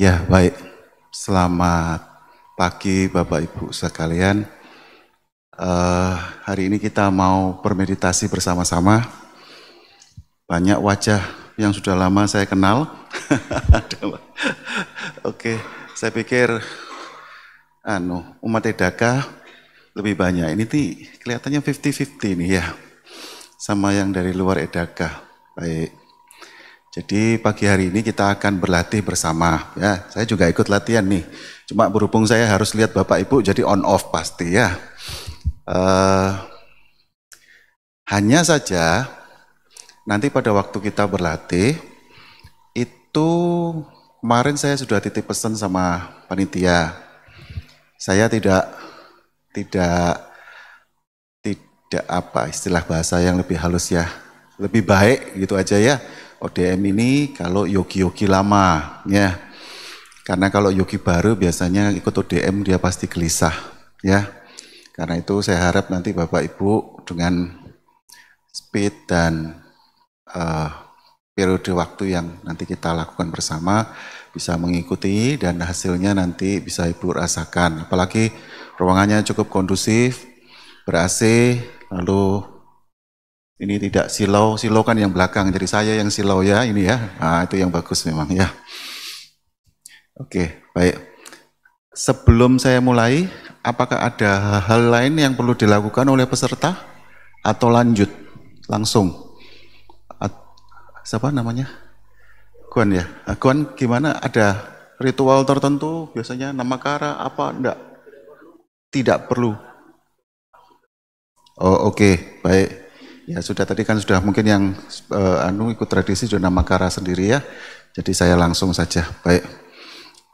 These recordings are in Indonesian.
Ya, baik. Selamat pagi Bapak Ibu sekalian. Hari ini kita mau bermeditasi bersama-sama. Banyak wajah yang sudah lama saya kenal. Oke, saya pikir umat Edaka lebih banyak. Ini kelihatannya 50-50 nih ya. Sama yang dari luar Edaka. Baik. Jadi pagi hari ini kita akan berlatih bersama. Ya, saya juga ikut latihan nih. Cuma berhubung saya harus lihat Bapak Ibu, jadi on off pasti ya. Hanya saja nanti pada waktu kita berlatih itu kemarin saya sudah titip pesan sama panitia. Saya tidak apa istilah bahasa yang lebih halus ya. Lebih baik gitu aja ya. ODM ini kalau yogi-yogi lama ya. Karena kalau yogi baru biasanya ikut ODM dia pasti gelisah ya. Karena itu saya harap nanti Bapak Ibu dengan speed dan periode waktu yang nanti kita lakukan bersama bisa mengikuti dan hasilnya nanti bisa Ibu rasakan. Apalagi ruangannya cukup kondusif, ber-AC, lalu ini tidak silau kan yang belakang, jadi saya yang silau ya ini ya. Nah, itu yang bagus memang ya. Oke, baik. Sebelum saya mulai, apakah ada hal lain yang perlu dilakukan oleh peserta? Atau lanjut? Langsung? Siapa namanya? Guan ya? Guan gimana? Ada ritual tertentu? Biasanya namakara apa? Enggak? Tidak perlu. Oh oke, baik. Ya sudah tadi kan sudah mungkin yang ikut tradisi sudah namakara sendiri ya. Jadi saya langsung saja. Baik.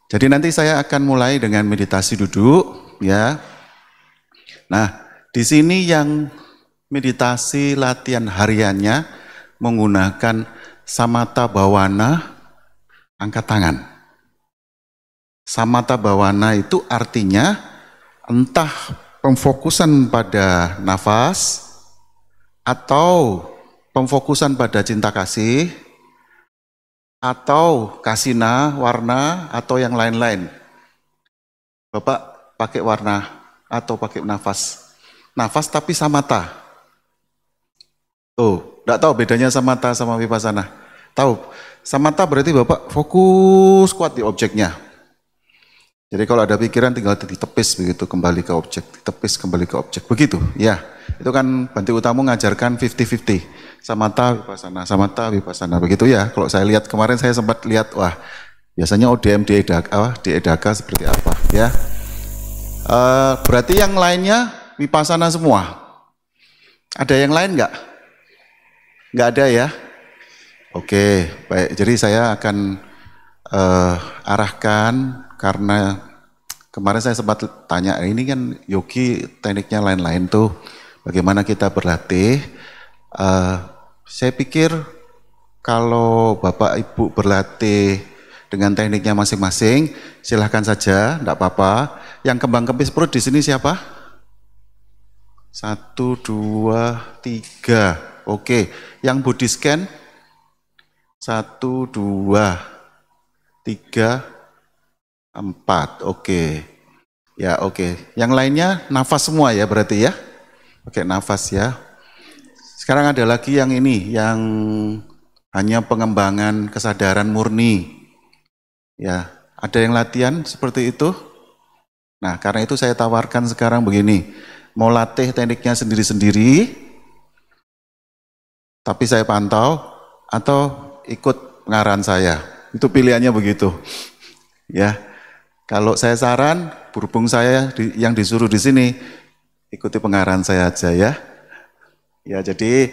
Jadi nanti saya akan mulai dengan meditasi duduk ya. Nah, di sini yang meditasi latihan hariannya menggunakan samatha bhavana angkat tangan. Samatha bhavana itu artinya entah pemfokusan pada nafas atau pemfokusan pada cinta kasih atau kasina, warna atau yang lain-lain. Bapak pakai warna atau pakai nafas. Nafas tapi samatha. Tuh, enggak tahu bedanya samatha sama vipassana. Tahu? Samatha berarti Bapak fokus kuat di objeknya. Jadi kalau ada pikiran tinggal ditepis begitu kembali ke objek, ditepis kembali ke objek. Begitu, ya. Itu kan Bhante Utamo mengajarkan 50-50. Samatha vipassana begitu ya. Kalau saya lihat kemarin saya sempat lihat wah, biasanya ODM di Edaka seperti apa ya. Berarti yang lainnya vipassana semua. Ada yang lain enggak? Enggak ada ya? Oke, baik. Jadi saya akan arahkan karena kemarin saya sempat tanya, ini kan yogi tekniknya lain-lain tuh, bagaimana kita berlatih. Saya pikir kalau Bapak Ibu berlatih dengan tekniknya masing-masing, silahkan saja, enggak apa-apa. Yang kembang-kempis perut di sini siapa? 1, 2, 3. Oke, yang body scan? 1, 2, 3, 4. Oke. Ya, oke. Yang lainnya nafas semua ya berarti ya? Oke, nafas ya. Sekarang ada lagi yang ini, yang hanya pengembangan kesadaran murni. Ya, ada yang latihan seperti itu? Nah, karena itu saya tawarkan sekarang begini. Mau latih tekniknya sendiri-sendiri, tapi saya pantau, atau ikut pengarahan saya. Itu pilihannya begitu. Ya, kalau saya saran, berhubung saya yang disuruh di sini, ikuti pengarahan saya aja ya. Ya, jadi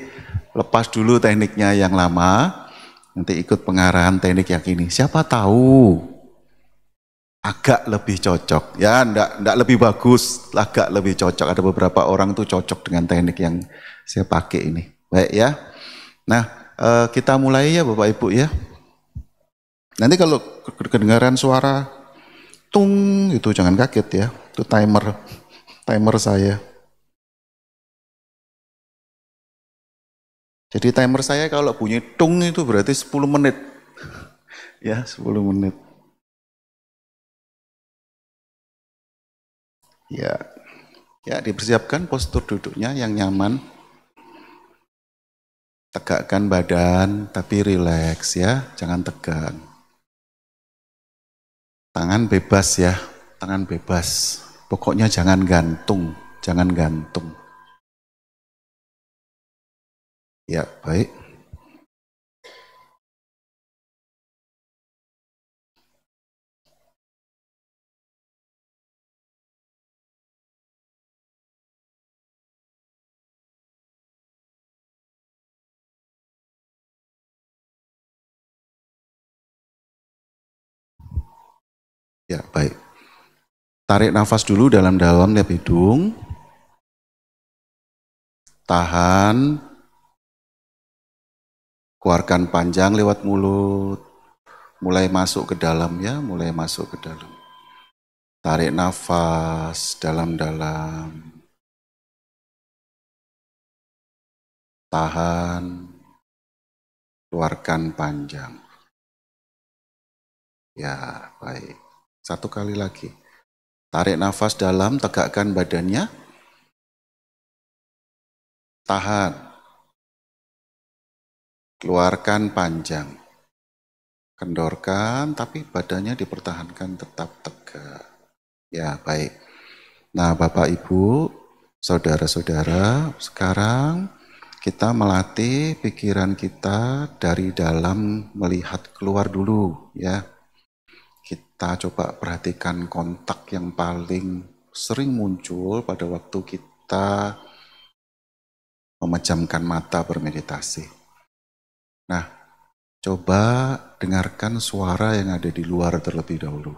lepas dulu tekniknya yang lama, nanti ikut pengarahan teknik yang ini. Siapa tahu agak lebih cocok. Ya, enggak lebih bagus, agak lebih cocok. Ada beberapa orang tuh cocok dengan teknik yang saya pakai ini. Baik ya. Nah, kita mulai ya Bapak Ibu ya. Nanti kalau kedengaran suara tung itu jangan kaget ya. Itu timer saya. Jadi timer saya kalau bunyi tung itu berarti 10 menit. Ya, 10 menit. Ya, ya dipersiapkan postur duduknya yang nyaman. Tegakkan badan tapi rileks ya, jangan tegang. Tangan bebas ya, tangan bebas. Pokoknya jangan gantung, jangan gantung. Ya, baik. Ya, baik. Tarik nafas dulu dalam-dalam lewat hidung. Tahan. Keluarkan panjang lewat mulut. Mulai masuk ke dalam ya, mulai masuk ke dalam. Tarik nafas dalam-dalam. Tahan. Keluarkan panjang. Ya, baik. Satu kali lagi. Tarik nafas dalam, tegakkan badannya. Tahan. Keluarkan panjang. Kendorkan, tapi badannya dipertahankan tetap tegak. Ya, baik. Nah, Bapak Ibu, saudara-saudara, sekarang kita melatih pikiran kita dari dalam melihat keluar dulu, ya. Kita coba perhatikan kontak yang paling sering muncul pada waktu kita memejamkan mata bermeditasi. Nah, coba dengarkan suara yang ada di luar terlebih dahulu.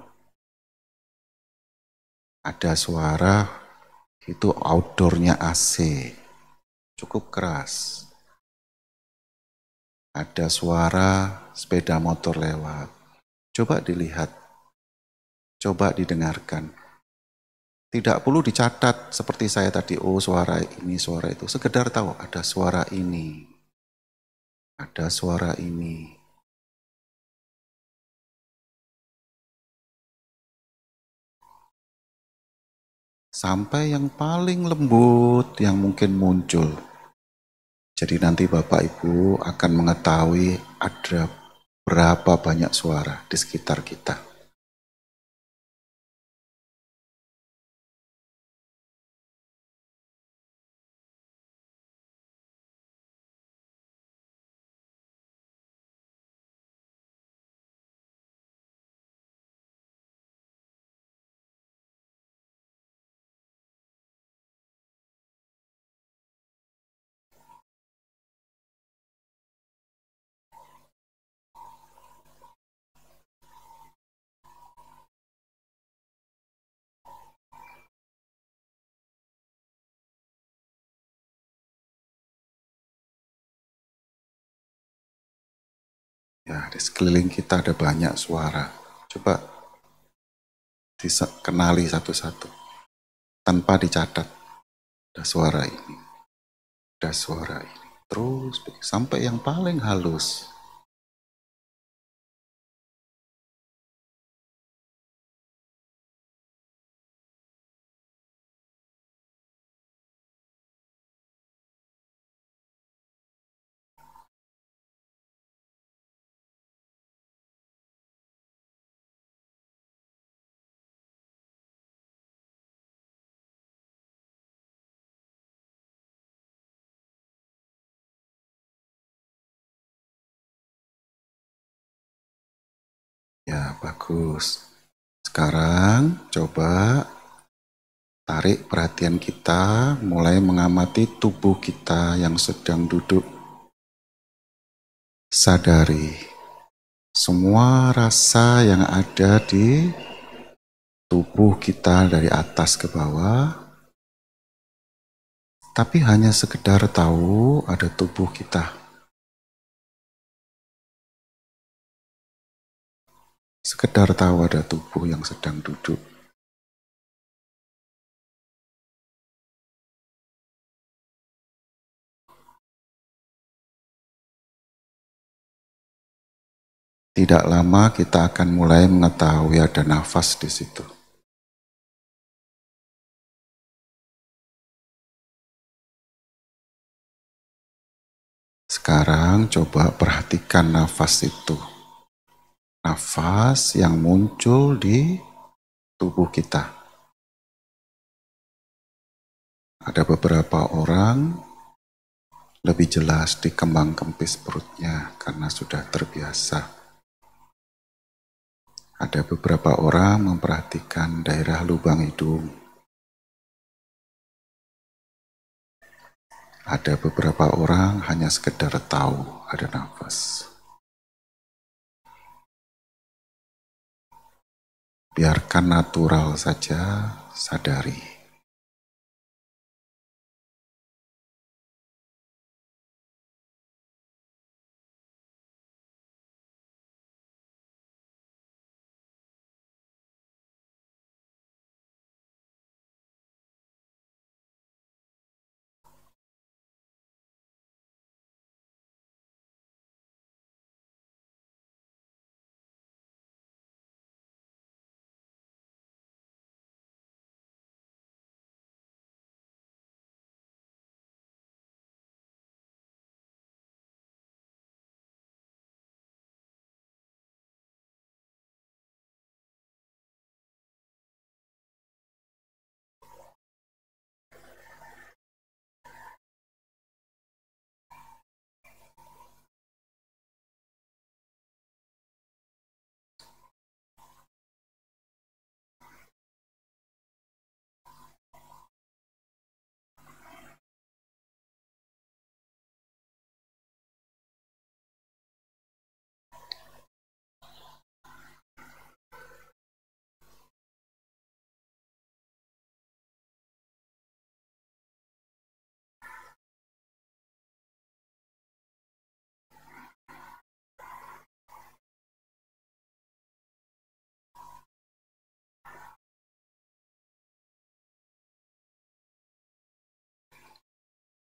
Ada suara itu outdoornya AC, cukup keras. Ada suara sepeda motor lewat. Coba dilihat, coba didengarkan. Tidak perlu dicatat seperti saya tadi, oh suara ini, suara itu. Sekedar tahu ada suara ini, ada suara ini. Sampai yang paling lembut yang mungkin muncul. Jadi nanti Bapak Ibu akan mengetahui ada berapa banyak suara di sekitar kita. Ya, di sekeliling kita ada banyak suara. Coba dikenali satu-satu. Tanpa dicatat. Ada suara ini. Ada suara ini. Terus sampai yang paling halus. Ya, bagus. Sekarang coba tarik perhatian kita mulai mengamati tubuh kita yang sedang duduk. Sadari semua rasa yang ada di tubuh kita dari atas ke bawah, tapi hanya sekedar tahu ada tubuh kita. Sekedar tahu ada tubuh yang sedang duduk. Tidak lama kita akan mulai mengetahui ada nafas di situ. Sekarang coba perhatikan nafas itu. Nafas yang muncul di tubuh kita. Ada beberapa orang lebih jelas di kembang kempis perutnya karena sudah terbiasa. Ada beberapa orang memperhatikan daerah lubang hidung. Ada beberapa orang hanya sekedar tahu ada nafas. Biarkan natural saja, sadari.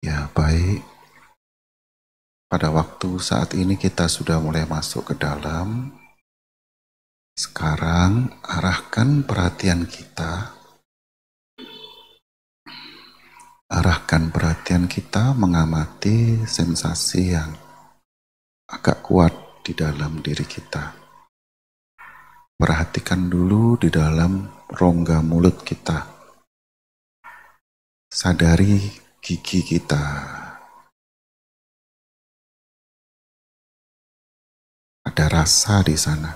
Ya baik, pada waktu saat ini kita sudah mulai masuk ke dalam. Sekarang arahkan perhatian kita. Arahkan perhatian kita mengamati sensasi yang agak kuat di dalam diri kita. Perhatikan dulu di dalam rongga mulut kita. Sadari gigi kita. Ada rasa di sana.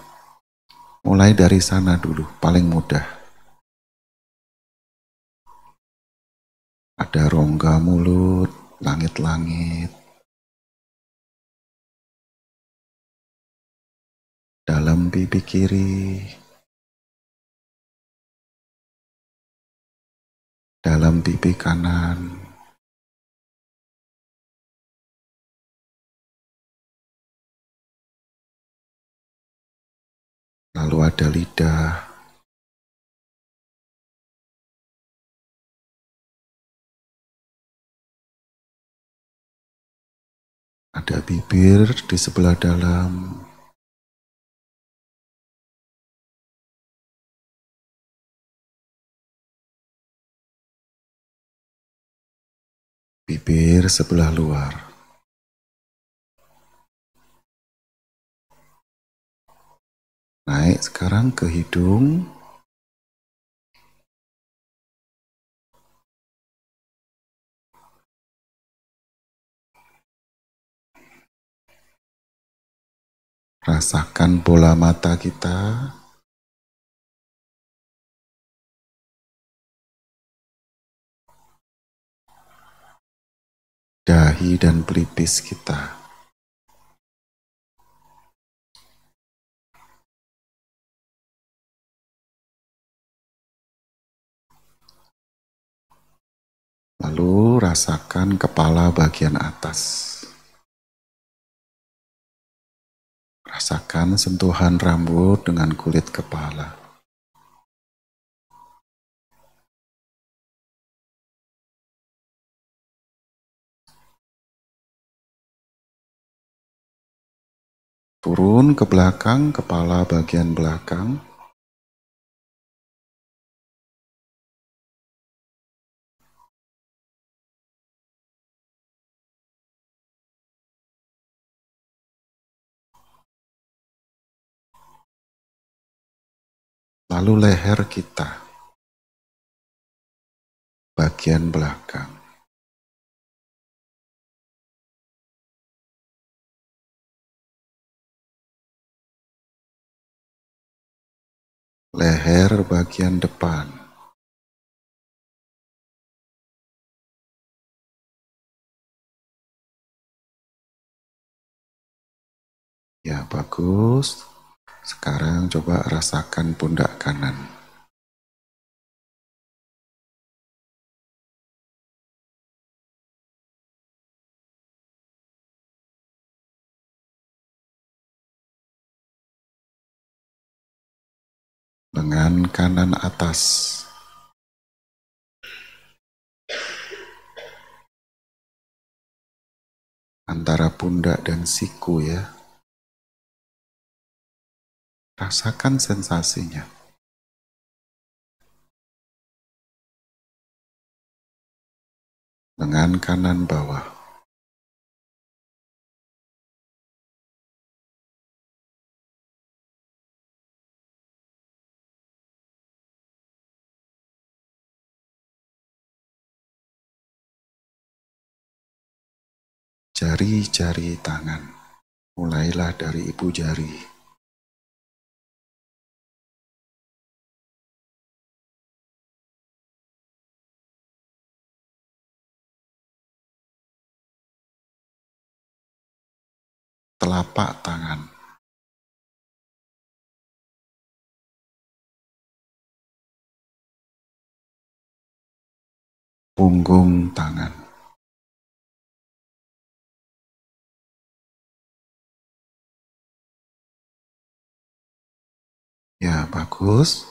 Mulai dari sana dulu, paling mudah. Ada rongga mulut, langit-langit. Dalam pipi kiri. Dalam pipi kanan. Lalu ada lidah. Ada bibir di sebelah dalam. Bibir sebelah luar. Naik sekarang ke hidung. Rasakan bola mata kita. Dahi dan pelipis kita. Lalu rasakan kepala bagian atas. Rasakan sentuhan rambut dengan kulit kepala. Turun ke belakang, kepala bagian belakang. lalu leher kita, bagian belakang, leher bagian depan, ya bagus. Sekarang coba rasakan pundak kanan. Lengan kanan atas. Antara pundak dan siku ya. Rasakan sensasinya. Lengan kanan bawah. Jari-jari tangan. Mulailah dari ibu jari. Telapak tangan. Punggung tangan. Ya, bagus.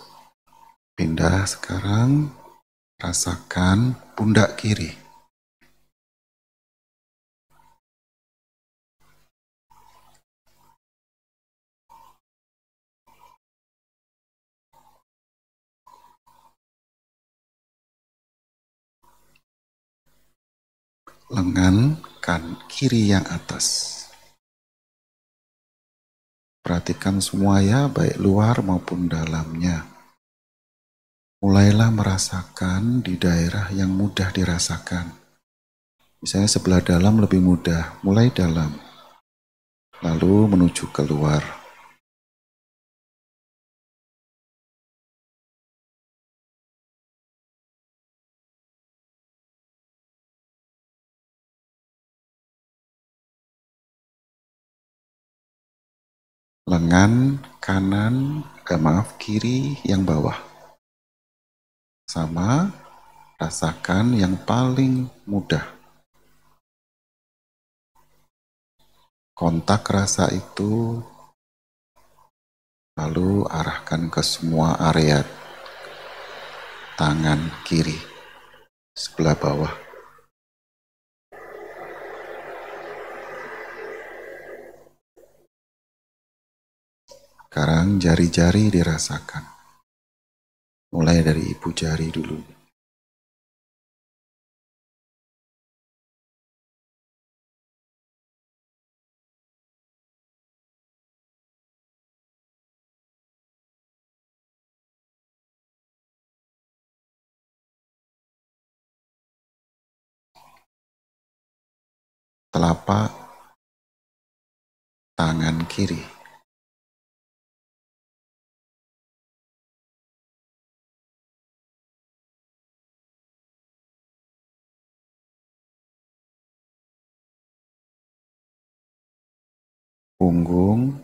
Pindah sekarang. Rasakan pundak kiri. Lengan kan kiri yang atas. Perhatikan semua ya, baik luar maupun dalamnya. Mulailah merasakan di daerah yang mudah dirasakan. Misalnya sebelah dalam lebih mudah, mulai dalam. Lalu menuju keluar. Lengan kanan, kiri yang bawah. Sama, rasakan yang paling mudah. Kontak rasa itu lalu arahkan ke semua area tangan kiri sebelah bawah. Sekarang jari-jari dirasakan. Mulai dari ibu jari dulu. Telapak tangan kiri. Punggung,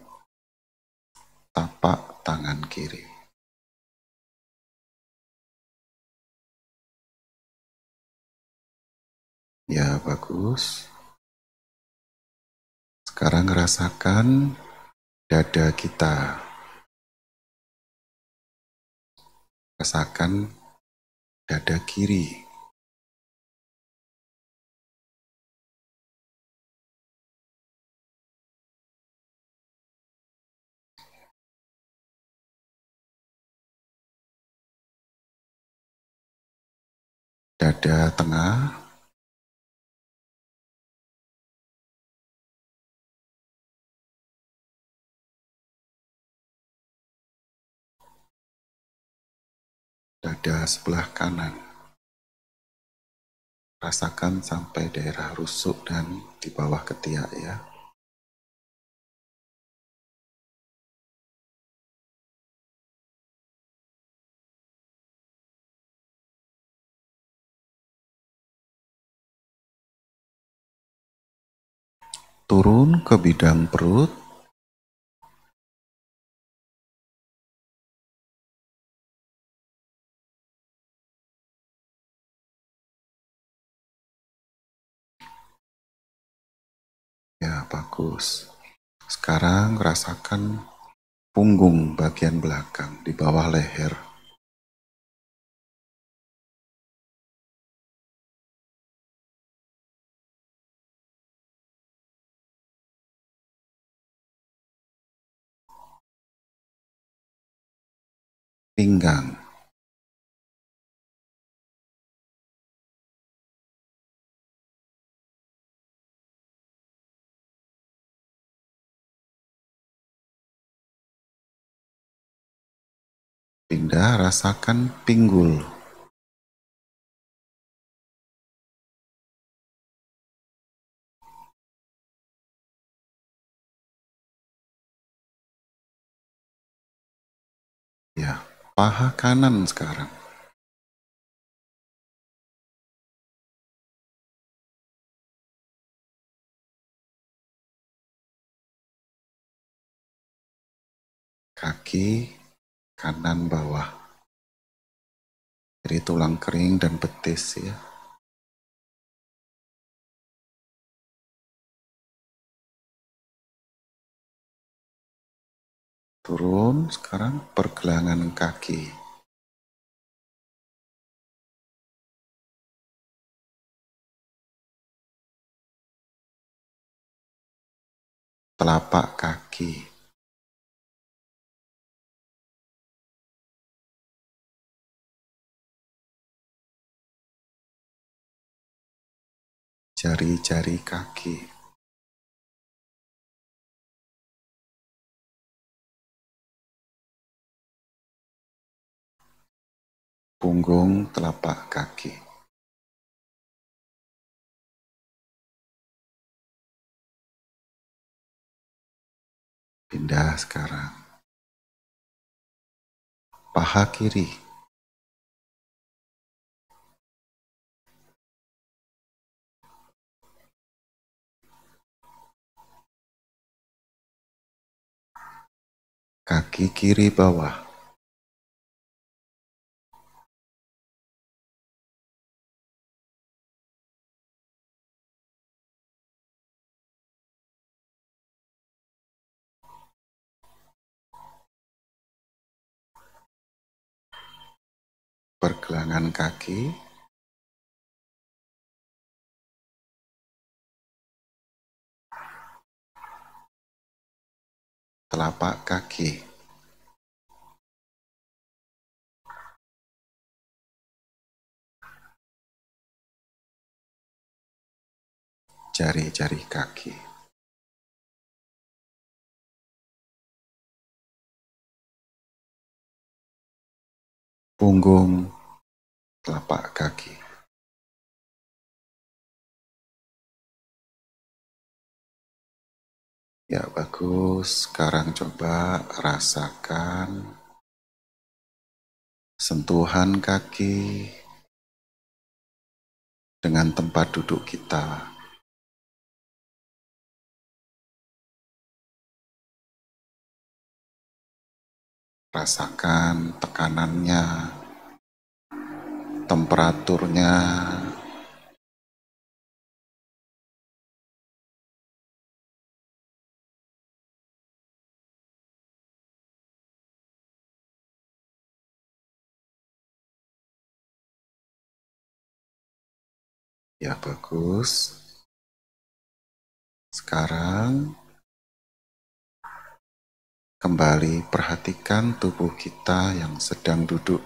tapak tangan kiri. Ya, bagus. Sekarang rasakan dada kita. Rasakan dada kiri. Dada tengah. dada sebelah kanan. Rasakan sampai daerah rusuk dan di bawah ketiak ya. Turun ke bidang perut. Ya, bagus. Sekarang rasakan punggung bagian belakang di bawah leher. Pinggang. Pindah, rasakan pinggul. Ya, paha kanan sekarang. Kaki kanan bawah. Dari tulang kering dan betis ya. Turun sekarang pergelangan kaki. Telapak kaki. Jari-jari kaki. Punggung telapak kaki. Pindah sekarang. Paha kiri. Kaki kiri bawah. Pergelangan kaki. Telapak kaki. Jari-jari kaki. Punggung telapak kaki. Ya bagus, sekarang coba rasakan sentuhan kaki dengan tempat duduk kita. Rasakan tekanannya, temperaturnya. Ya bagus. Sekarang kembali perhatikan tubuh kita yang sedang duduk.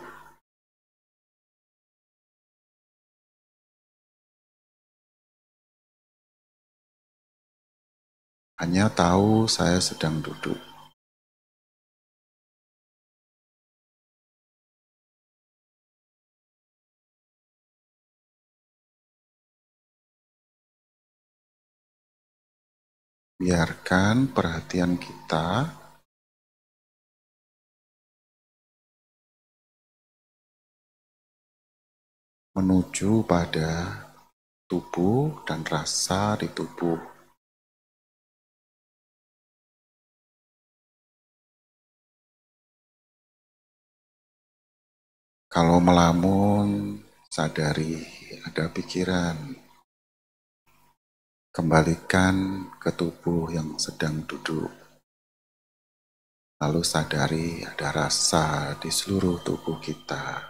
Hanya tahu saya sedang duduk. biarkan perhatian kita menuju pada tubuh dan rasa di tubuh. Kalau melamun, sadari ada pikiran. Kembalikan ke tubuh yang sedang duduk. Lalu sadari ada rasa di seluruh tubuh kita.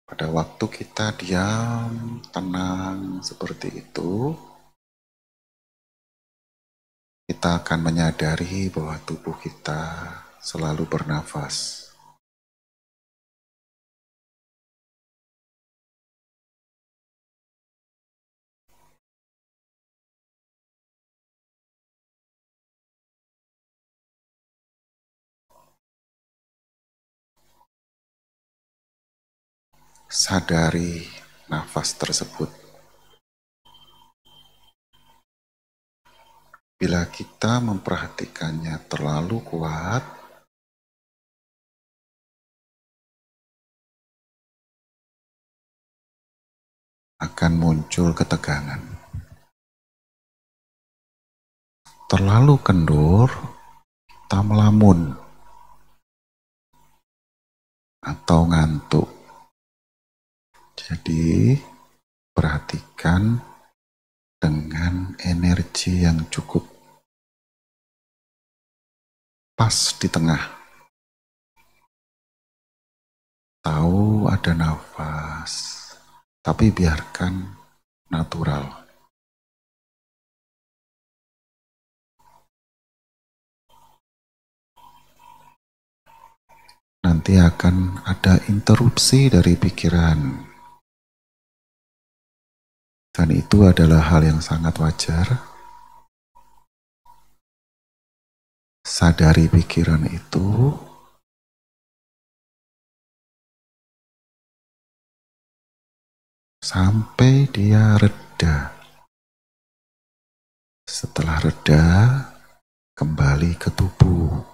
Pada waktu kita diam, tenang seperti itu, kita akan menyadari bahwa tubuh kita selalu bernafas. Sadari nafas tersebut. Bila kita memperhatikannya terlalu kuat, akan muncul ketegangan. Terlalu kendur, kita melamun atau ngantuk. Jadi, perhatikan dengan energi yang cukup pas di tengah. Tahu ada nafas, tapi biarkan natural. Nanti akan ada interupsi dari pikiran. Dan itu adalah hal yang sangat wajar. Sadari pikiran itu, sampai dia reda. Setelah reda, kembali ke tubuh.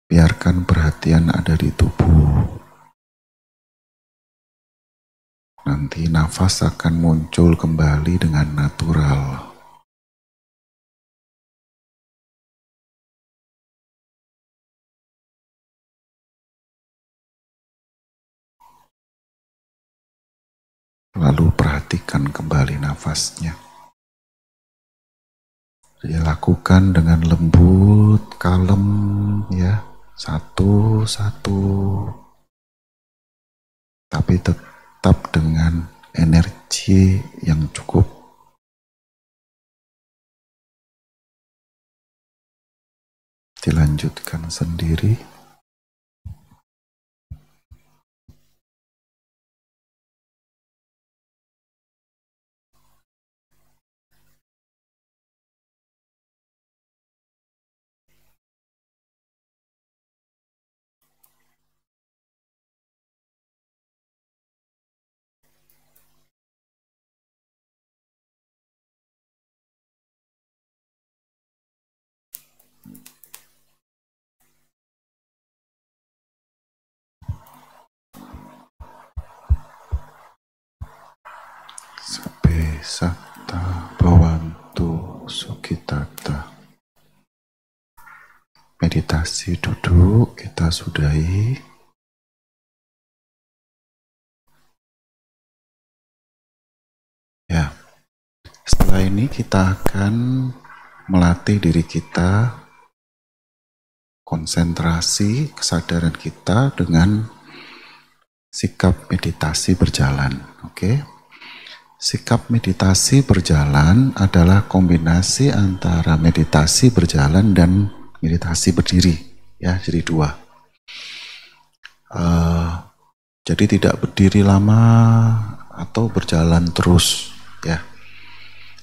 Biarkan perhatian ada di tubuh. Nanti nafas akan muncul kembali dengan natural. Lalu perhatikan kembali nafasnya. Dia lakukan dengan lembut, kalem, ya, satu-satu. Tapi tetap dengan energi yang cukup. Dilanjutkan sendiri. Sabe satta bhavantu sukhitata. Meditasi duduk kita sudahi. Ya, setelah ini kita akan melatih diri kita, konsentrasi kesadaran kita dengan sikap meditasi berjalan. Oke? Sikap meditasi berjalan adalah kombinasi antara meditasi berjalan dan meditasi berdiri, ya, jadi dua. Jadi tidak berdiri lama atau berjalan terus, ya.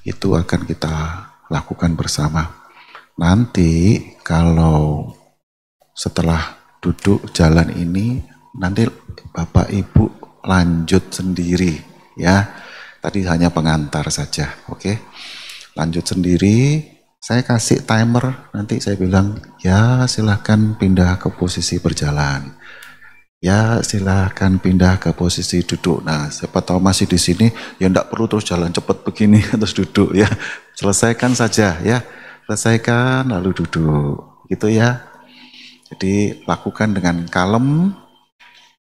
Itu akan kita lakukan bersama. Nanti kalau setelah duduk jalan ini, nanti Bapak Ibu lanjut sendiri, ya. Tadi hanya pengantar saja, oke? Lanjut sendiri, saya kasih timer, nanti saya bilang, ya silahkan pindah ke posisi berjalan. Ya silahkan pindah ke posisi duduk. Nah siapa tahu masih di sini, ya enggak perlu terus jalan cepat begini terus duduk ya. Selesaikan saja ya, selesaikan lalu duduk, gitu ya. Jadi lakukan dengan kalem,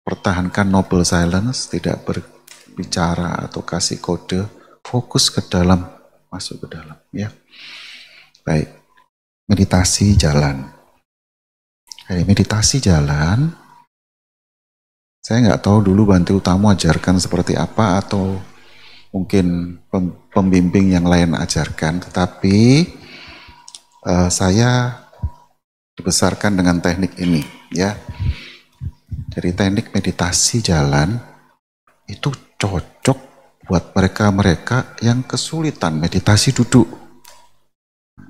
pertahankan noble silence, tidak berbicara atau kasih kode, fokus ke dalam, masuk ke dalam ya. Baik, meditasi jalan. Meditasi jalan, saya nggak tahu dulu Bante Utamo ajarkan seperti apa atau mungkin pembimbing yang lain ajarkan, tetapi saya dibesarkan dengan teknik ini ya. Jadi teknik meditasi jalan itu cocok buat mereka-mereka yang kesulitan meditasi duduk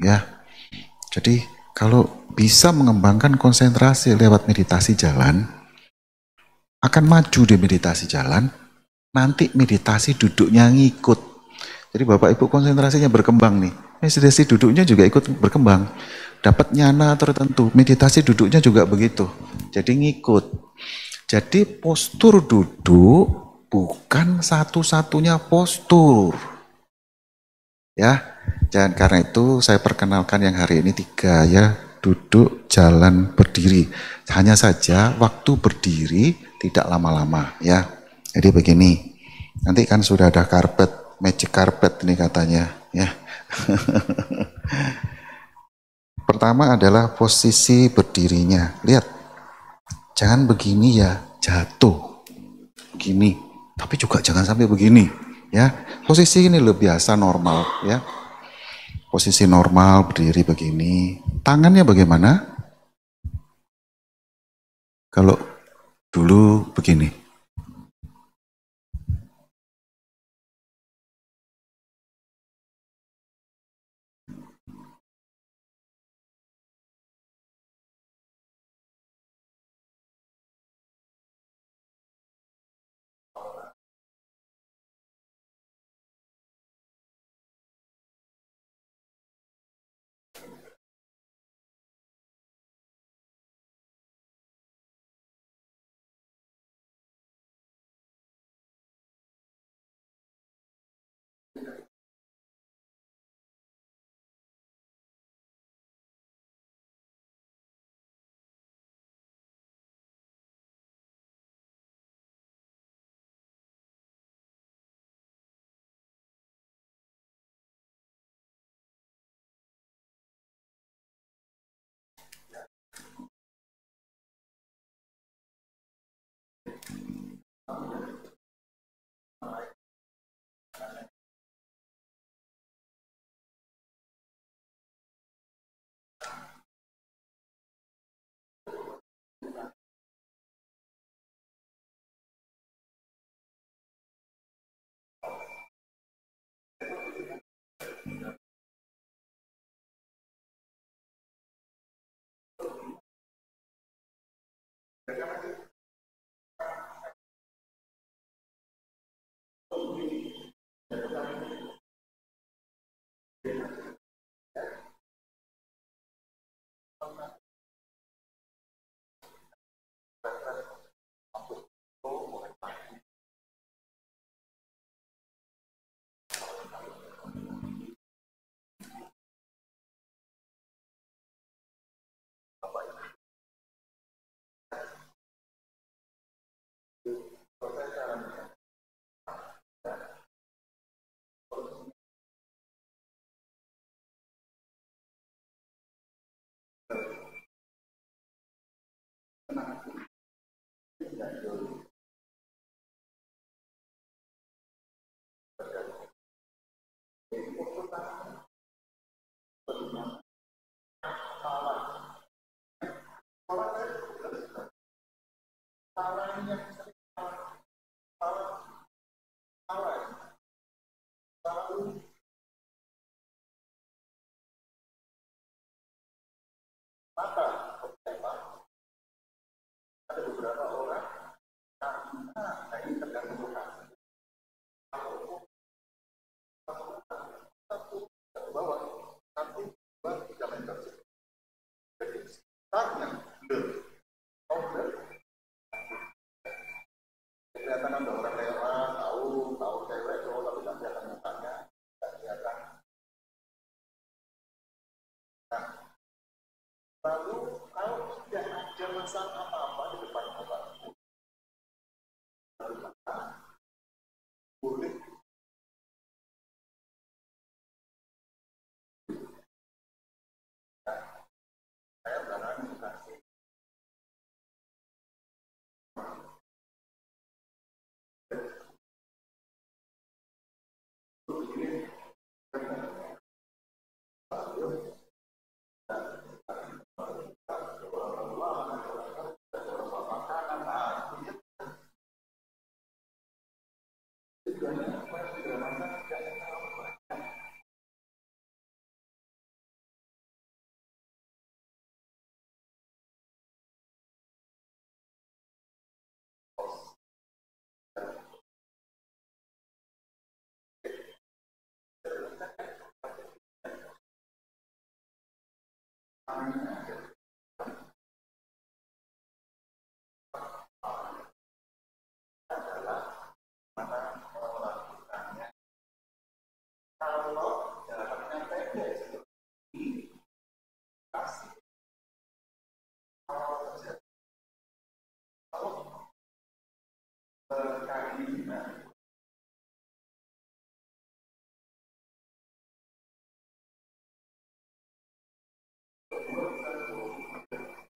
ya. Jadi kalau bisa mengembangkan konsentrasi lewat meditasi jalan, akan maju di meditasi jalan, nanti meditasi duduknya ngikut. Jadi Bapak Ibu konsentrasinya berkembang nih, meditasi duduknya juga ikut berkembang. Dapat nyana tertentu, meditasi duduknya juga begitu. Jadi ngikut. Jadi postur duduk bukan satu-satunya postur. Ya, dan karena itu saya perkenalkan yang hari ini 3 ya, duduk, jalan, berdiri. Hanya saja waktu berdiri tidak lama-lama ya. Jadi begini, nanti kan sudah ada karpet, magic carpet ini katanya ya. Pertama adalah posisi berdirinya. Lihat, jangan begini ya, jatuh. Begini, tapi juga jangan sampai begini ya. Posisi ini lebih biasa normal ya. Posisi normal berdiri begini. Tangannya bagaimana? Kalau dulu begini.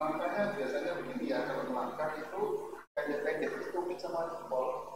Makanya biasanya begini ya, kalau melangkah itu pendek-pendek itu mix sama jempol.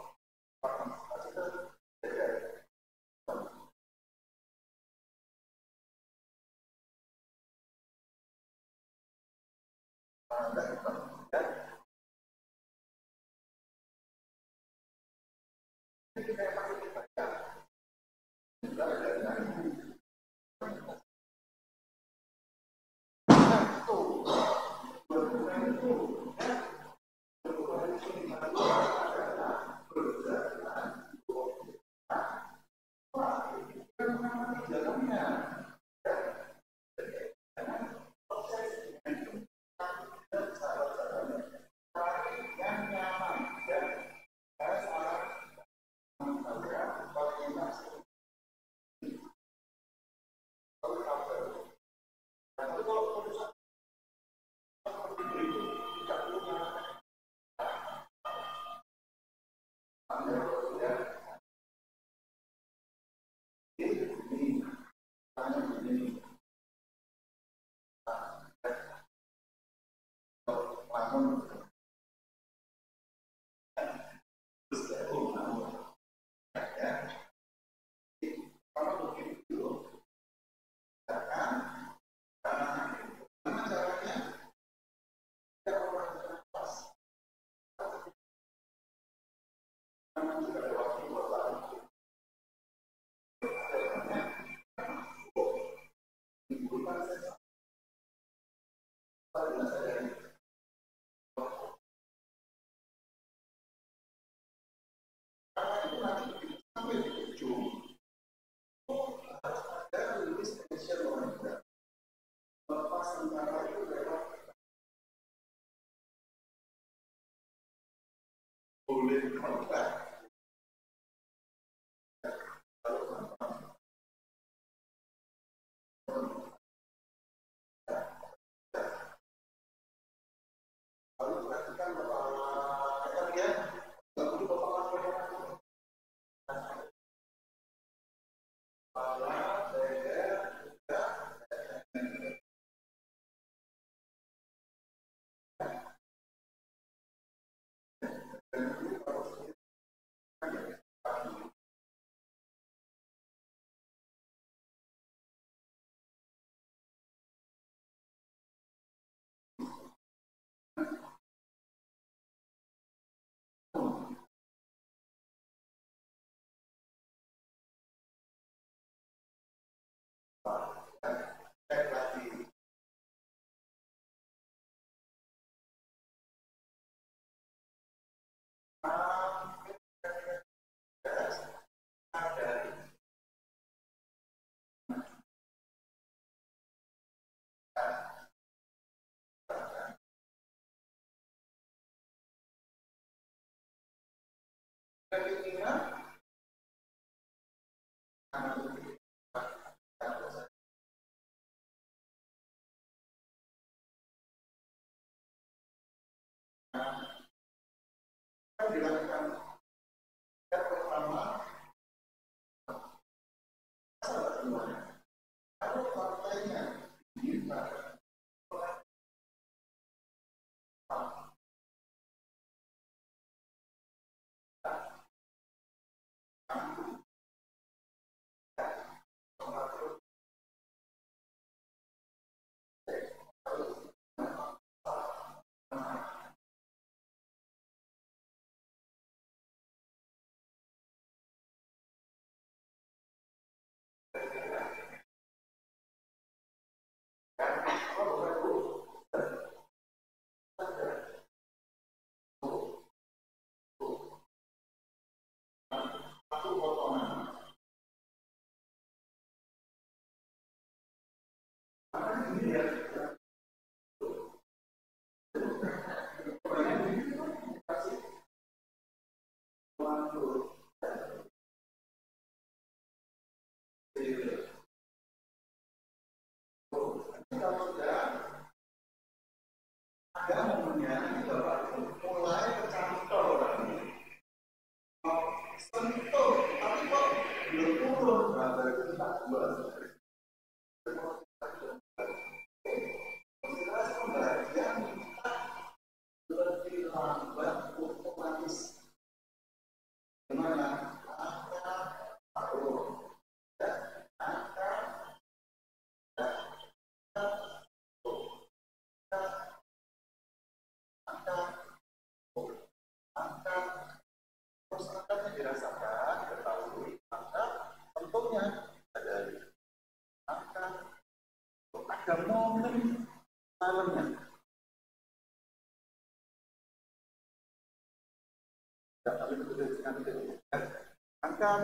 Angkat.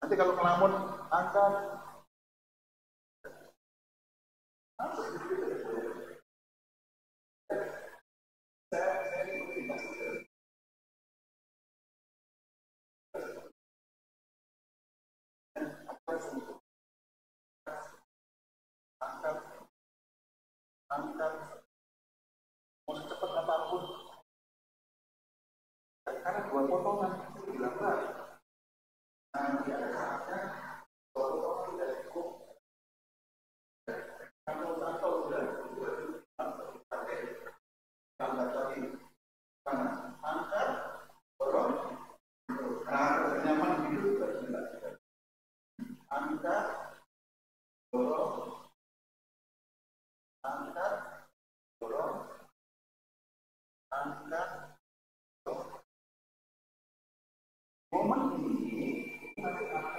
Nanti kalau ngelamun, angkat. Angkat. Mau secepat apapun. Karena dua potongan itu dilakukan. Nanti ada saatnya dua potongan tidak cukup. Satu sudah pakai tambah lagi. Angkat, dorong, nyaman hidup angkat, dorong, angkat, dorong, angkat. Momen ini nanti akan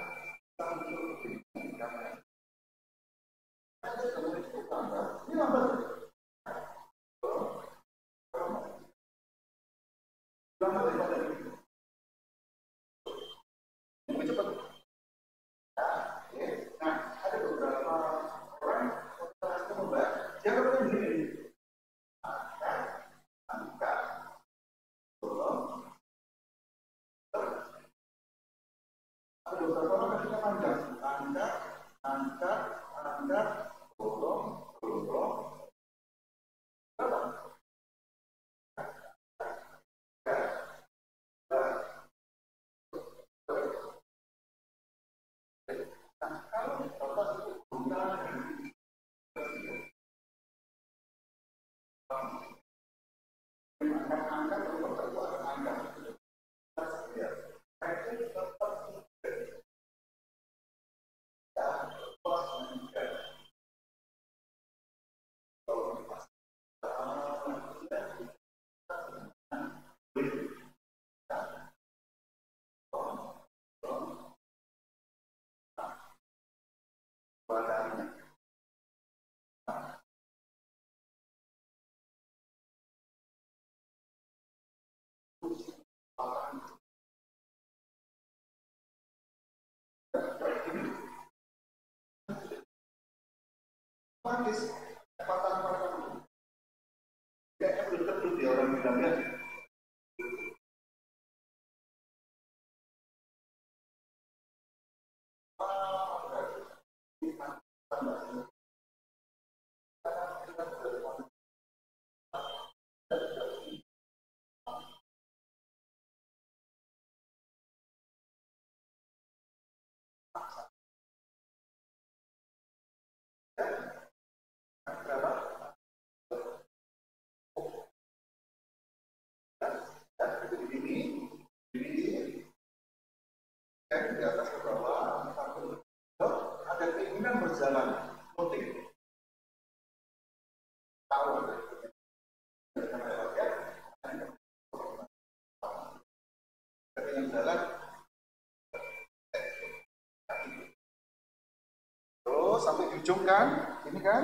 ini lambat. Lebih cepat. Nah, ada beberapa orang coba jangan begini. Angkat, dorong. Ada beberapa orang ketika panjang, angkat, dorong, dorong. Magis, kecepatan kayaknya belum tentu dia orang bilangnya. ujung kan, ini kan.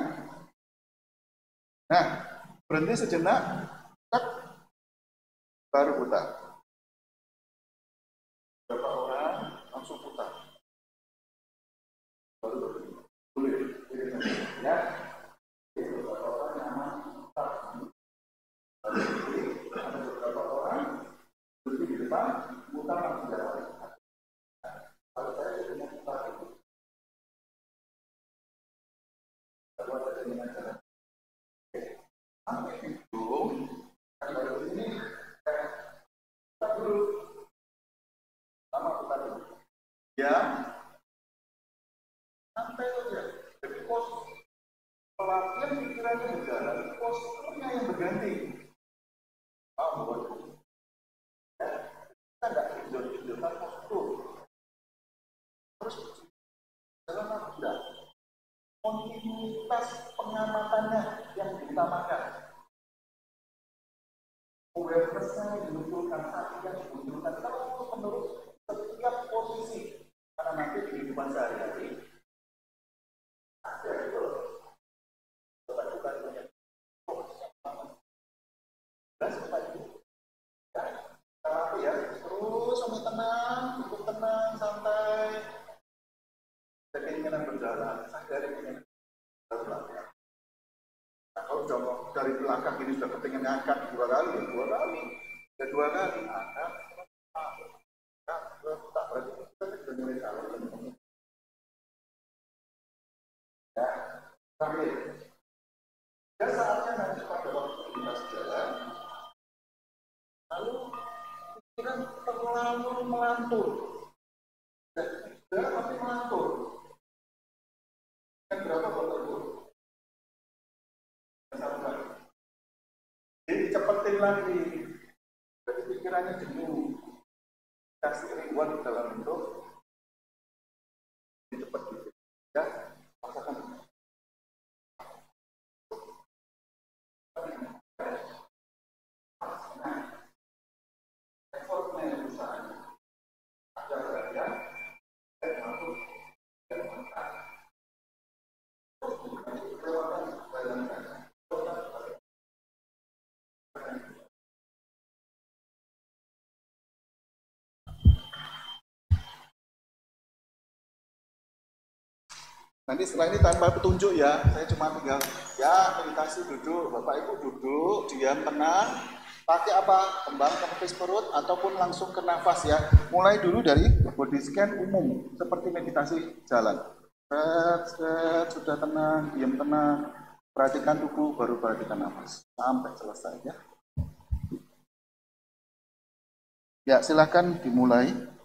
Nah, berhenti sejenak, tak, baru putar. Berapa orang langsung putar. Baru berhenti. Boleh, ya. Beberapa orang nyaman putar. Ada beberapa orang berhenti di depan, putar langsung jalan. Kalau saya jadi putar itu, kalau ada dengan jalan. Sampai hidung, kalau ini putar dulu, lama putar dulu. Ya, sampai saja. Jadi pos pelatihan pikirannya berjalan, posturnya yang berganti. Ya, kita nggak hidupkan postur. Terus dalam apa? Kontinuitas pengamatannya yang diutamakan. Awareness-nya yang dimunculkan, hati yang dimunculkan terus menerus setiap posisi. Karena nanti di kehidupan sehari-hari ada itu. Ya, terus sampai tenang, cukup tenang, santai. Keinginan berjalan, sadari keinginan berjalan. Nah, kalau dari belakang ini sudah kepingin ngangkat 2 kali, ya 2 kali, ya 2 kali, angkat, tak berarti kita sudah mulai jalan. Ya, terakhir. Ya saatnya nanti pada waktu kita sejalan, lalu pikiran terlalu melantur. Sudah tapi melantur. Yang berapa waktu itu? Jadi cepetin lagi. Jadi pikirannya jenuh. Kasih reward dalam bentuk cepat gitu. Ya, paksakan. Effortnya yang besar. Ada saja. Dan masuk dan mantap. Nanti setelah ini tanpa petunjuk ya, saya cuma tinggal ya meditasi duduk, Bapak Ibu duduk, diam, tenang, pakai apa? Kembang kempis perut ataupun langsung ke nafas ya. Mulai dulu dari body scan umum, seperti meditasi jalan. Sudah tenang, diam tenang, perhatikan tubuh, baru perhatikan nafas sampai selesai ya. Ya silakan dimulai.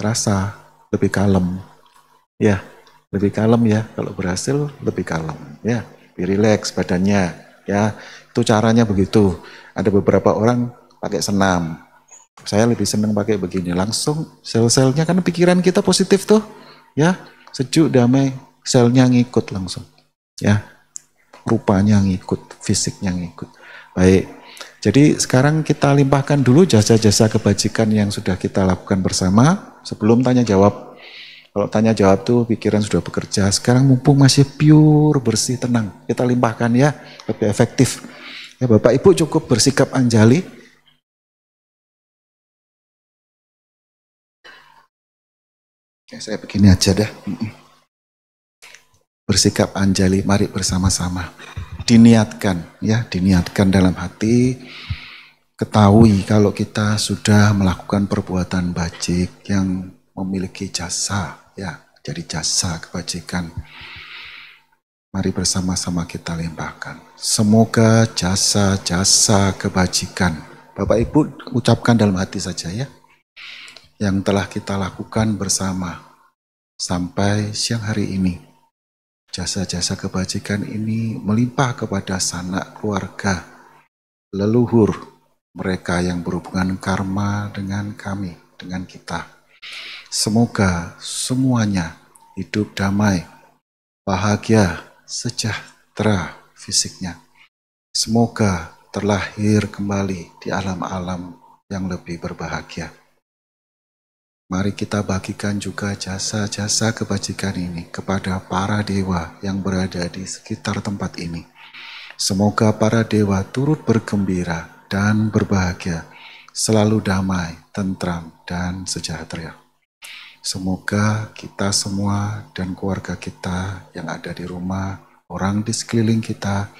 terasa lebih kalem. Ya, lebih kalem ya. Kalau berhasil lebih kalem. Ya, lebih rileks badannya. Ya, itu caranya begitu. Ada beberapa orang pakai senam. Saya lebih senang pakai begini. Langsung sel-selnya, karena pikiran kita positif tuh. Ya, sejuk, damai. Selnya ngikut langsung. Ya, rupanya ngikut, fisiknya ngikut. Baik. Jadi sekarang kita limpahkan dulu jasa-jasa kebajikan yang sudah kita lakukan bersama sebelum tanya jawab. Kalau tanya jawab tuh pikiran sudah bekerja. Sekarang mumpung masih pure, bersih, tenang. Kita limpahkan ya, lebih efektif. Ya Bapak Ibu cukup bersikap anjali. Ya, saya begini aja dah. Bersikap anjali, mari bersama-sama. Diniatkan ya, diniatkan dalam hati. Ketahui kalau kita sudah melakukan perbuatan bajik yang memiliki jasa, ya, jadi jasa kebajikan. Mari bersama-sama kita limpahkan. Semoga jasa-jasa kebajikan, Bapak Ibu ucapkan dalam hati saja ya, yang telah kita lakukan bersama sampai siang hari ini. Jasa-jasa kebajikan ini melimpah kepada sanak keluarga, leluhur, mereka yang berhubungan karma dengan kami, dengan kita. Semoga semuanya hidup damai, bahagia, sejahtera fisiknya. Semoga terlahir kembali di alam-alam yang lebih berbahagia. Mari kita bagikan juga jasa-jasa kebajikan ini kepada para dewa yang berada di sekitar tempat ini. Semoga para dewa turut bergembira dan berbahagia, selalu damai, tentram, dan sejahtera. Semoga kita semua dan keluarga kita yang ada di rumah, orang di sekeliling kita,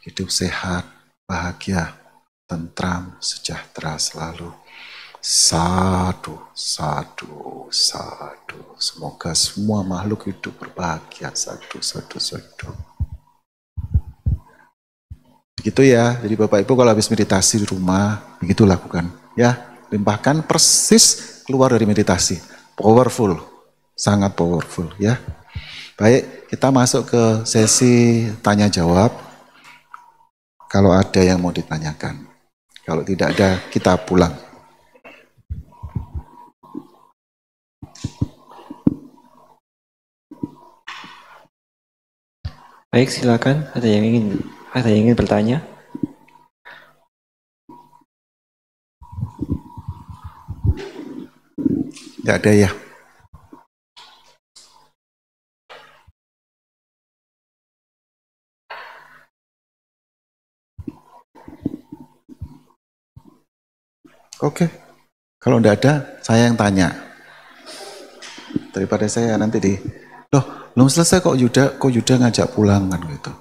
hidup sehat, bahagia, tentram, sejahtera selalu. Sadu, sadu, sadu. Semoga semua makhluk hidup berbahagia. Sadu, sadu, sadu. Begitu ya, jadi Bapak Ibu kalau habis meditasi di rumah, begitu lakukan. Ya, limpahkan persis keluar dari meditasi. Powerful, sangat powerful ya. Baik, kita masuk ke sesi tanya jawab. Kalau ada yang mau ditanyakan. Kalau tidak ada, kita pulang. Baik, silakan. Ada yang ingin bertanya? Tidak ada ya. Oke. Kalau tidak ada, saya yang tanya. Daripada saya nanti loh, belum selesai kok Yuda ngajak pulang kan gitu.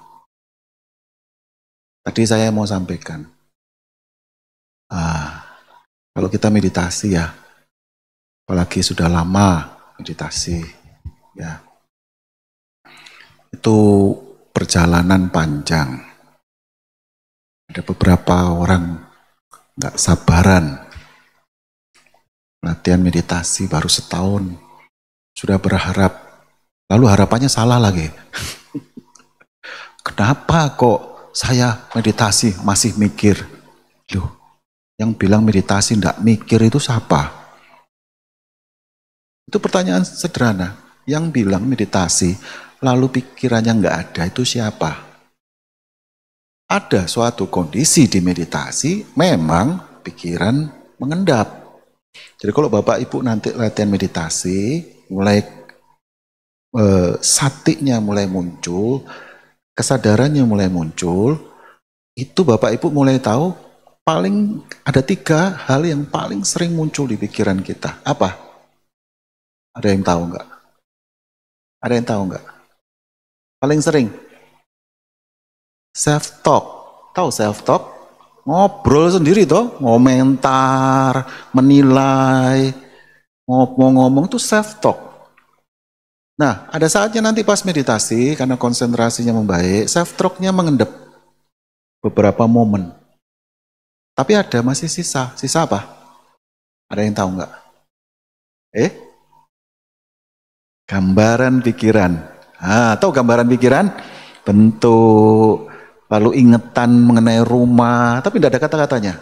Tadi saya mau sampaikan. Kalau kita meditasi ya, apalagi sudah lama meditasi, ya, itu perjalanan panjang. Ada beberapa orang nggak sabaran, latihan meditasi baru setahun, sudah berharap, lalu harapannya salah lagi. Kenapa kok saya meditasi masih mikir? Loh, yang bilang meditasi nggak mikir itu siapa? Itu pertanyaan sederhana. Yang bilang meditasi, lalu pikirannya nggak ada, itu siapa? Ada suatu kondisi di meditasi, memang pikiran mengendap. Jadi kalau Bapak Ibu nanti latihan meditasi, mulai satiknya mulai muncul, kesadarannya mulai muncul, itu Bapak Ibu mulai tahu, paling ada 3 hal yang paling sering muncul di pikiran kita. Apa? Ada yang tahu nggak? Ada yang tahu nggak? Paling sering self-talk. Tahu self-talk? Ngobrol sendiri toh, ngomentar, menilai, ngomong-ngomong itu self-talk. Nah, ada saatnya nanti pas meditasi, karena konsentrasinya membaik, self-talknya mengendap beberapa momen. Tapi ada masih sisa. Sisa apa? Ada yang tahu nggak? Gambaran pikiran. Tahu gambaran pikiran? Bentuk, lalu ingetan mengenai rumah, tapi tidak ada kata-katanya.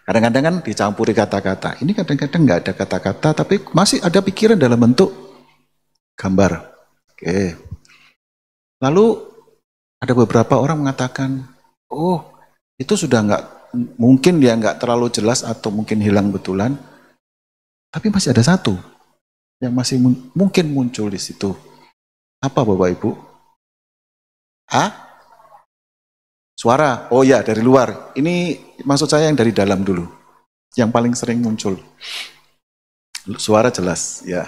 Kadang-kadang kan dicampuri kata-kata. Ini kadang-kadang nggak ada kata-kata, tapi masih ada pikiran dalam bentuk gambar. Oke. Lalu ada beberapa orang mengatakan, oh itu sudah nggak, mungkin dia nggak terlalu jelas atau mungkin hilang betulan, tapi masih ada satu yang masih mungkin muncul di situ. Apa Bapak Ibu? Suara. Oh ya, dari luar. Ini maksud saya yang dari dalam dulu. Yang paling sering muncul. Suara jelas, ya.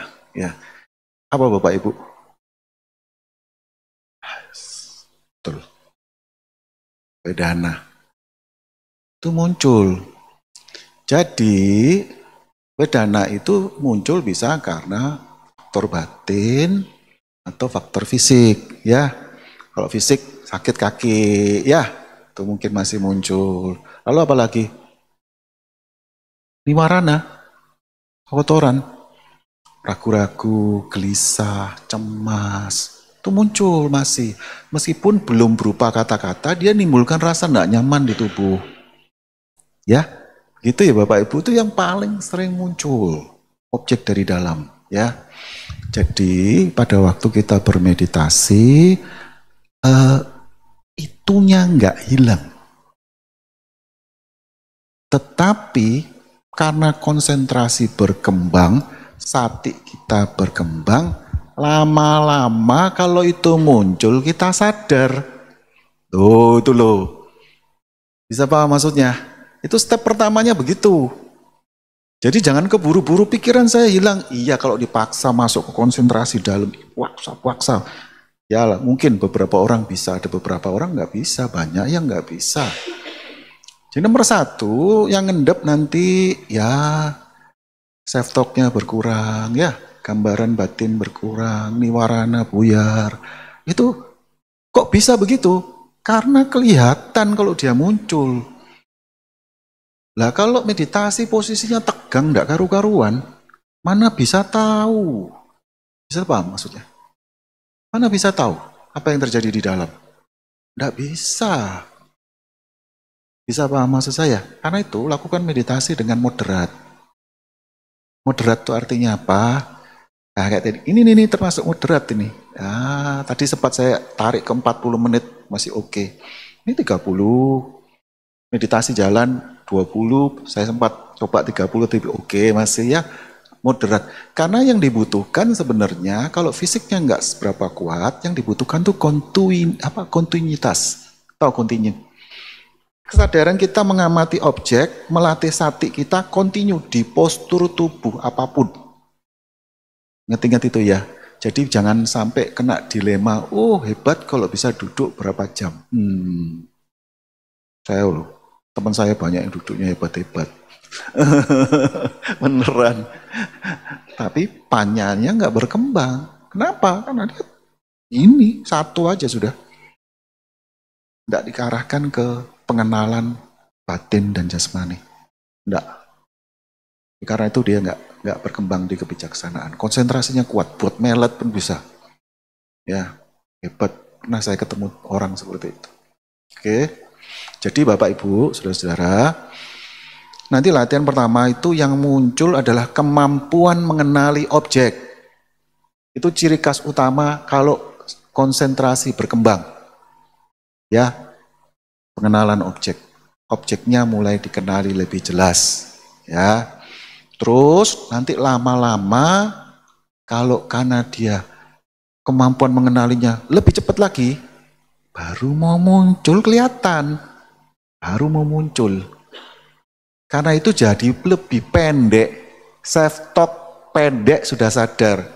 Apa Bapak Ibu? Betul. Wedana. Itu muncul. Jadi, wedana itu muncul bisa karena faktor batin atau faktor fisik, ya. Kalau fisik sakit kaki, ya, itu mungkin masih muncul. Lalu apa lagi? Niwarana, kotoran, ragu-ragu, gelisah, cemas, itu muncul masih. Meskipun belum berupa kata-kata, dia nimbulkan rasa tidak nyaman di tubuh. Ya, gitu ya Bapak Ibu, itu yang paling sering muncul, objek dari dalam, ya. Jadi pada waktu kita bermeditasi, itunya nggak hilang. Tetapi karena konsentrasi berkembang, sati kita berkembang, lama-lama kalau itu muncul kita sadar. Tuh, itu loh. Bisa paham maksudnya? Itu step pertamanya begitu. Jadi jangan keburu-buru pikiran saya hilang. Iya kalau dipaksa masuk ke konsentrasi dalam, waksa. Ya mungkin beberapa orang bisa, ada beberapa orang nggak bisa, banyak yang nggak bisa. Jadi nomor satu yang ngendep nanti ya self talk-nya berkurang, ya gambaran batin berkurang, niwarana buyar. Itu kok bisa begitu? Karena kelihatan kalau dia muncul. Lah kalau meditasi posisinya tegang, nggak karu-karuan, mana bisa tahu? Bisa paham maksudnya? Mana bisa tahu apa yang terjadi di dalam? Nggak bisa. Bisa paham maksud saya? Karena itu lakukan meditasi dengan moderat. Moderat itu artinya apa? Nah, kayak tadi, ini termasuk moderat ini. Tadi sempat saya tarik ke 40 menit masih oke. Ini 30. Meditasi jalan 20, saya sempat coba 30 tapi oke masih ya moderat. Karena yang dibutuhkan sebenarnya kalau fisiknya nggak seberapa kuat, yang dibutuhkan tuh kontinuitas. Tahu kontinu? Kesadaran kita mengamati objek, melatih sati kita kontinu di postur tubuh apapun. Ingat-ingat itu ya. Jadi jangan sampai kena dilema, oh hebat kalau bisa duduk berapa jam. Saya loh, teman saya banyak yang duduknya hebat-hebat. Beneran. Tapi panyanya nggak berkembang. Kenapa? Karena dia ini satu aja sudah. Nggak diarahkan ke pengenalan batin dan jasmani. Nggak. Karena itu dia nggak berkembang di kebijaksanaan. Konsentrasinya kuat, buat melet pun bisa. Ya, hebat. Pernah saya ketemu orang seperti itu. Oke. Jadi Bapak Ibu, saudara-saudara, nanti latihan pertama itu yang muncul adalah kemampuan mengenali objek. Itu ciri khas utama kalau konsentrasi berkembang. Ya, pengenalan objek. Objeknya mulai dikenali lebih jelas. Ya, terus nanti lama-lama kalau karena dia kemampuan mengenalinya lebih cepat lagi, baru mau muncul kelihatan. Baru mau muncul. Karena itu jadi lebih pendek. Self talk pendek sudah sadar.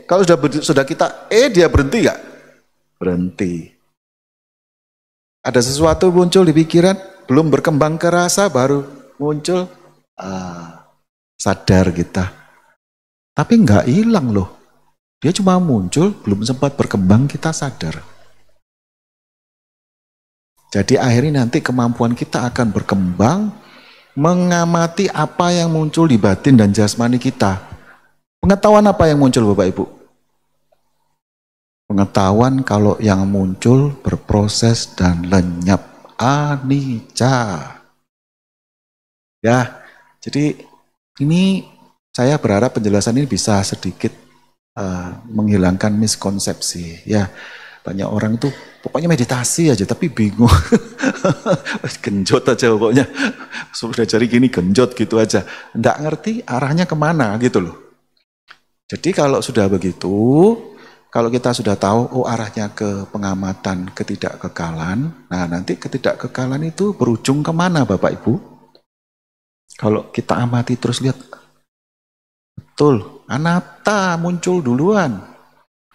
Kalau sudah kita dia berhenti nggak? Berhenti. Ada sesuatu muncul di pikiran, belum berkembang ke rasa, baru muncul. Sadar kita. Tapi nggak hilang loh. Dia cuma muncul, belum sempat berkembang, kita sadar. Jadi akhirnya nanti kemampuan kita akan berkembang mengamati apa yang muncul di batin dan jasmani kita. Pengetahuan apa yang muncul Bapak Ibu? Pengetahuan kalau yang muncul berproses dan lenyap. Anicca. Ya, jadi ini saya berharap penjelasan ini bisa sedikit menghilangkan miskonsepsi. Ya, banyak orang itu pokoknya meditasi aja tapi bingung. Genjot aja pokoknya. Sudah cari gini genjot gitu aja. Nggak ngerti arahnya kemana gitu loh. Jadi kalau sudah begitu, kalau kita sudah tahu oh arahnya ke pengamatan ketidakkekalan, nah nanti ketidakkekalan itu berujung kemana Bapak Ibu? Kalau kita amati terus lihat, betul, anatta muncul duluan.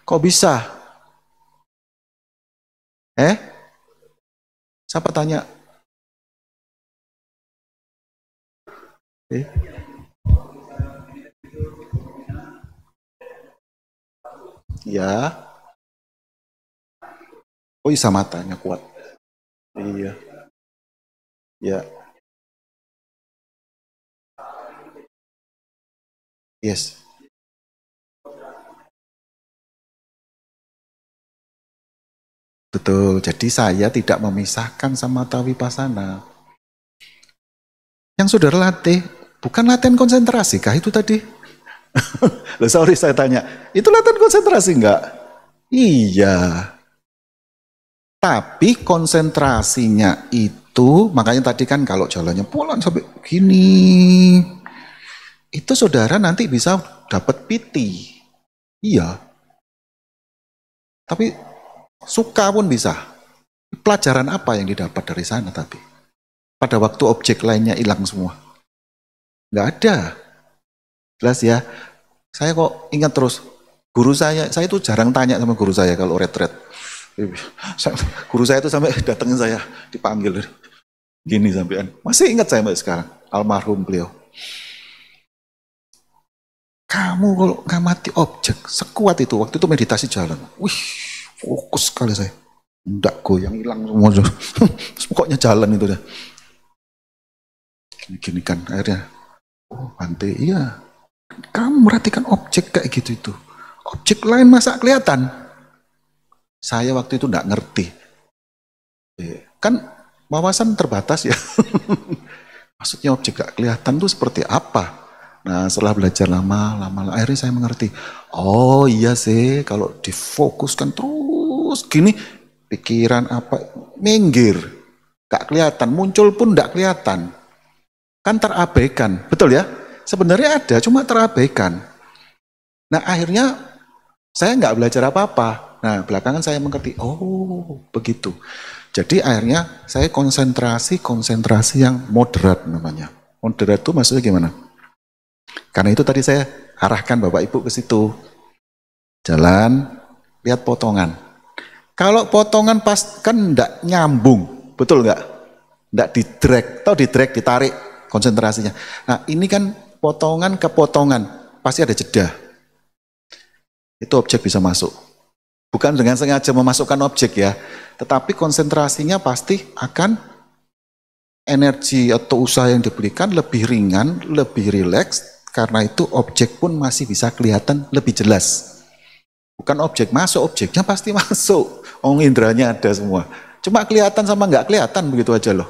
Kok bisa? Siapa tanya? Ya. Oh iya matanya kuat. Iya. Ya. Yes. Betul. Jadi saya tidak memisahkan samatha vipassana. Yang sudah latih, bukan latihan konsentrasi kah itu tadi? Loh, sorry saya tanya, itu latihan konsentrasi enggak? Iya. Tapi konsentrasinya itu, makanya tadi kan kalau jalannya pulang sampai gini, itu saudara nanti bisa dapat piti. Iya. Tapi suka pun bisa. Pelajaran apa yang didapat dari sana tapi? Pada waktu objek lainnya hilang semua. Nggak ada. Jelas ya. Saya kok ingat terus, guru saya itu jarang tanya sama guru saya kalau retret. Guru saya itu sampai datengin saya, dipanggil. Gini sampean. Masih ingat saya sampai sekarang, almarhum beliau. Kamu kalau ngamati objek, sekuat itu, waktu itu meditasi jalan. Wih, fokus sekali saya. Nggak goyang, hilang semua. Pokoknya jalan itu dah. Gini kan akhirnya. Oh, Bante, iya. Kamu merhatikan objek kayak gitu itu. Objek lain masa kelihatan? Saya waktu itu nggak ngerti. Kan wawasan terbatas ya. Maksudnya objek gak kelihatan tuh seperti apa? Nah setelah belajar lama akhirnya saya mengerti. Oh iya sih kalau difokuskan terus gini pikiran apa minggir. Gak kelihatan, muncul pun gak kelihatan. Kan terabaikan, betul ya? Sebenarnya ada, cuma terabaikan. Nah akhirnya saya nggak belajar apa-apa. Nah belakangan saya mengerti, oh begitu. Jadi akhirnya saya konsentrasi yang moderat namanya. Moderat itu maksudnya gimana? Karena itu tadi saya arahkan Bapak Ibu ke situ. Jalan, lihat potongan. Kalau potongan pas kan enggak nyambung, betul enggak? Enggak di-drag, atau di-drag, ditarik konsentrasinya. Nah ini kan potongan ke potongan, pasti ada jeda. Itu objek bisa masuk. Bukan dengan sengaja memasukkan objek ya, tetapi konsentrasinya pasti akan energi atau usaha yang diberikan lebih ringan, lebih rileks, karena itu objek pun masih bisa kelihatan lebih jelas. Bukan objek masuk, objeknya pasti masuk. Indranya ada semua. Cuma kelihatan sama nggak kelihatan begitu aja loh.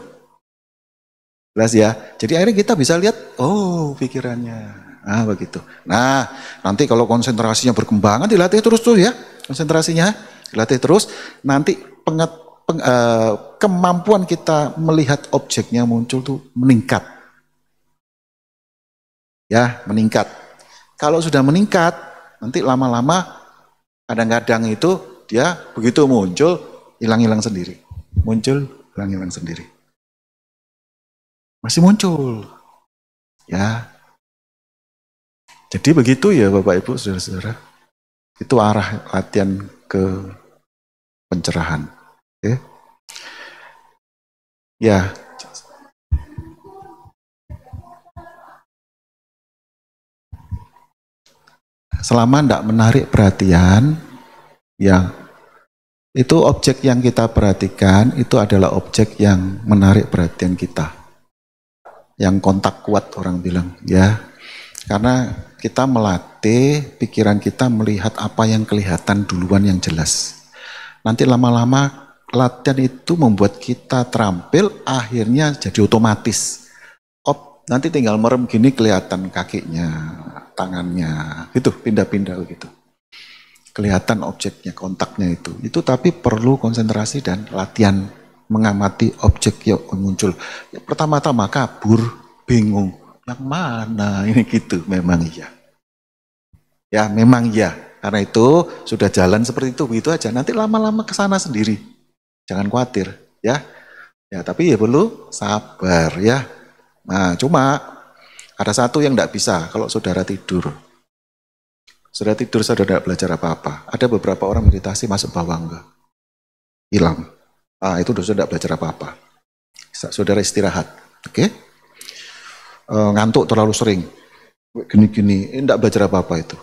Jelas ya. Jadi akhirnya kita bisa lihat, oh pikirannya. Nah begitu. Nah nanti kalau konsentrasinya berkembang, dilatih terus tuh ya. Konsentrasinya dilatih terus. Nanti kemampuan kita melihat objeknya muncul tuh meningkat. Ya meningkat. Kalau sudah meningkat, nanti lama-lama kadang-kadang itu dia begitu muncul, hilang-hilang sendiri. Muncul, hilang-hilang sendiri. Masih muncul. Ya. Jadi begitu ya Bapak Ibu, saudara-saudara. Itu arah latihan ke pencerahan. Oke. Ya. Selama tidak menarik perhatian, ya itu objek yang kita perhatikan itu adalah objek yang menarik perhatian kita. Yang kontak kuat orang bilang, ya. Karena kita melatih pikiran kita melihat apa yang kelihatan duluan yang jelas. Nanti lama-lama latihan itu membuat kita terampil, akhirnya jadi otomatis. Nanti tinggal merem gini kelihatan kakinya, tangannya, gitu, pindah-pindah begitu. Kelihatan objeknya, kontaknya itu. Itu tapi perlu konsentrasi dan latihan mengamati objek yang muncul. Ya, pertama-tama kabur, bingung. Yang mana ini gitu, memang iya. Ya memang iya. Karena itu sudah jalan seperti itu, begitu aja. Nanti lama-lama ke sana sendiri. Jangan khawatir, ya. Ya tapi ya perlu sabar, ya. Nah cuma ada satu yang tidak bisa kalau saudara tidur. Saudara tidur, saudara tidak belajar apa-apa. Ada beberapa orang meditasi masuk bawah enggak. Hilang. Itu saudara tidak belajar apa-apa. Saudara istirahat. Oke? Ngantuk terlalu sering. Gini-gini, tidak belajar apa-apa itu.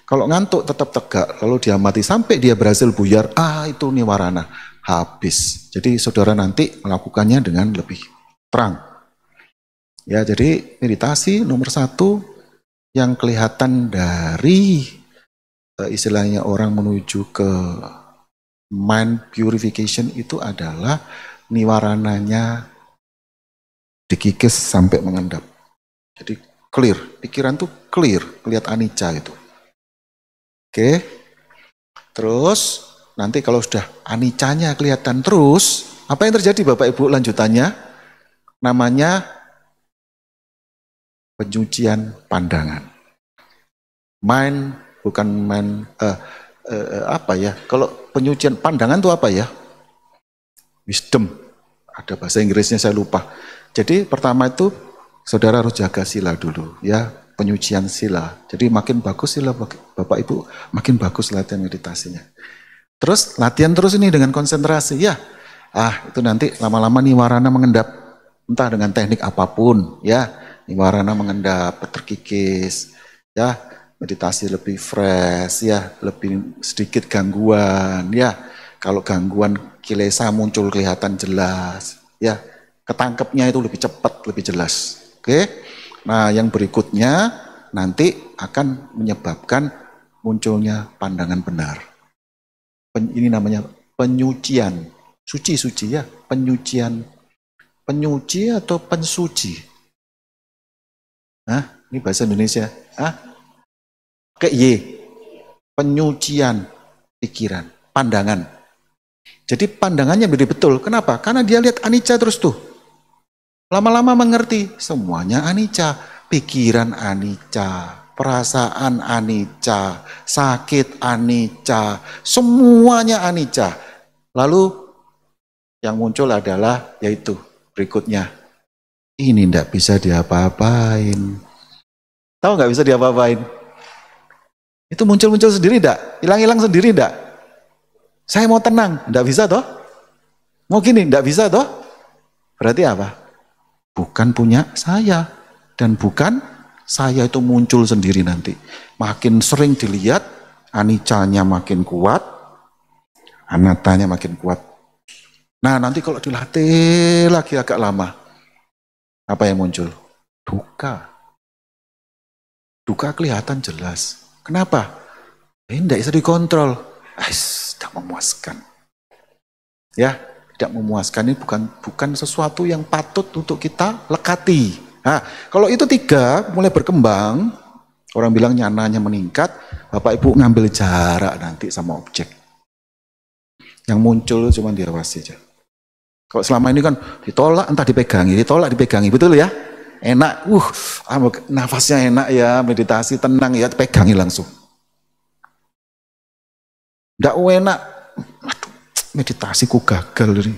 Kalau ngantuk tetap tegak, lalu dia mati sampai dia berhasil buyar, itu niwarana. Habis. Jadi saudara nanti melakukannya dengan lebih terang. Ya, jadi meditasi nomor 1 yang kelihatan dari istilahnya orang menuju ke mind purification itu adalah niwarananya dikikis sampai mengendap. Jadi clear, pikiran tuh clear, lihat anicca itu. Oke, terus nanti kalau sudah aniccanya kelihatan terus, apa yang terjadi Bapak Ibu lanjutannya? Namanya penyucian pandangan. Mind bukan mind apa ya? Kalau penyucian pandangan itu apa ya? Wisdom. Ada bahasa Inggrisnya saya lupa. Jadi pertama itu saudara harus jaga sila dulu, ya, penyucian sila. Jadi makin bagus sila Bapak Ibu, makin bagus latihan meditasinya. Terus latihan terus ini dengan konsentrasi, ya. Itu nanti lama-lama niwarana mengendap, entah dengan teknik apapun, ya. Niwarana mengendap, terkikis, ya, meditasi lebih fresh, ya, lebih sedikit gangguan, ya. Kalau gangguan kilesa muncul kelihatan jelas, ya, ketangkepnya itu lebih cepat, lebih jelas. Oke. Nah, yang berikutnya nanti akan menyebabkan munculnya pandangan benar. Ini namanya penyucian, suci-suci ya, penyucian, penyuci atau pensuci. Ini bahasa Indonesia. Kayak Y. Penyucian pikiran, pandangan. Jadi pandangannya beda betul. Kenapa? Karena dia lihat anicca terus tuh. Lama-lama mengerti semuanya anicca, pikiran anicca, perasaan anicca, sakit anicca, semuanya anicca. Lalu yang muncul adalah yaitu berikutnya. Ini tidak bisa diapa-apain. Tahu nggak bisa diapa-apain? Itu muncul-muncul sendiri tidak? Hilang-hilang sendiri tidak? Saya mau tenang, tidak bisa toh? Mau gini, tidak bisa toh? Berarti apa? Bukan punya saya. Dan bukan saya itu muncul sendiri nanti. Makin sering dilihat, aniccanya makin kuat, anattanya makin kuat. Nah nanti kalau dilatih lagi agak lama, apa yang muncul? Duka. Duka kelihatan jelas. Kenapa? Ini tidak bisa dikontrol. Tidak memuaskan. Ya, tidak memuaskan ini bukan sesuatu yang patut untuk kita lekati. Nah, kalau itu 3 mulai berkembang, orang bilang nyananya meningkat, Bapak Ibu ngambil jarak nanti sama objek. Yang muncul cuma diawasi aja. Kalau selama ini kan ditolak entah dipegangi, betul ya? Enak, nafasnya enak ya, meditasi tenang ya, pegangi langsung. Nggak enak, meditasiku gagal ini.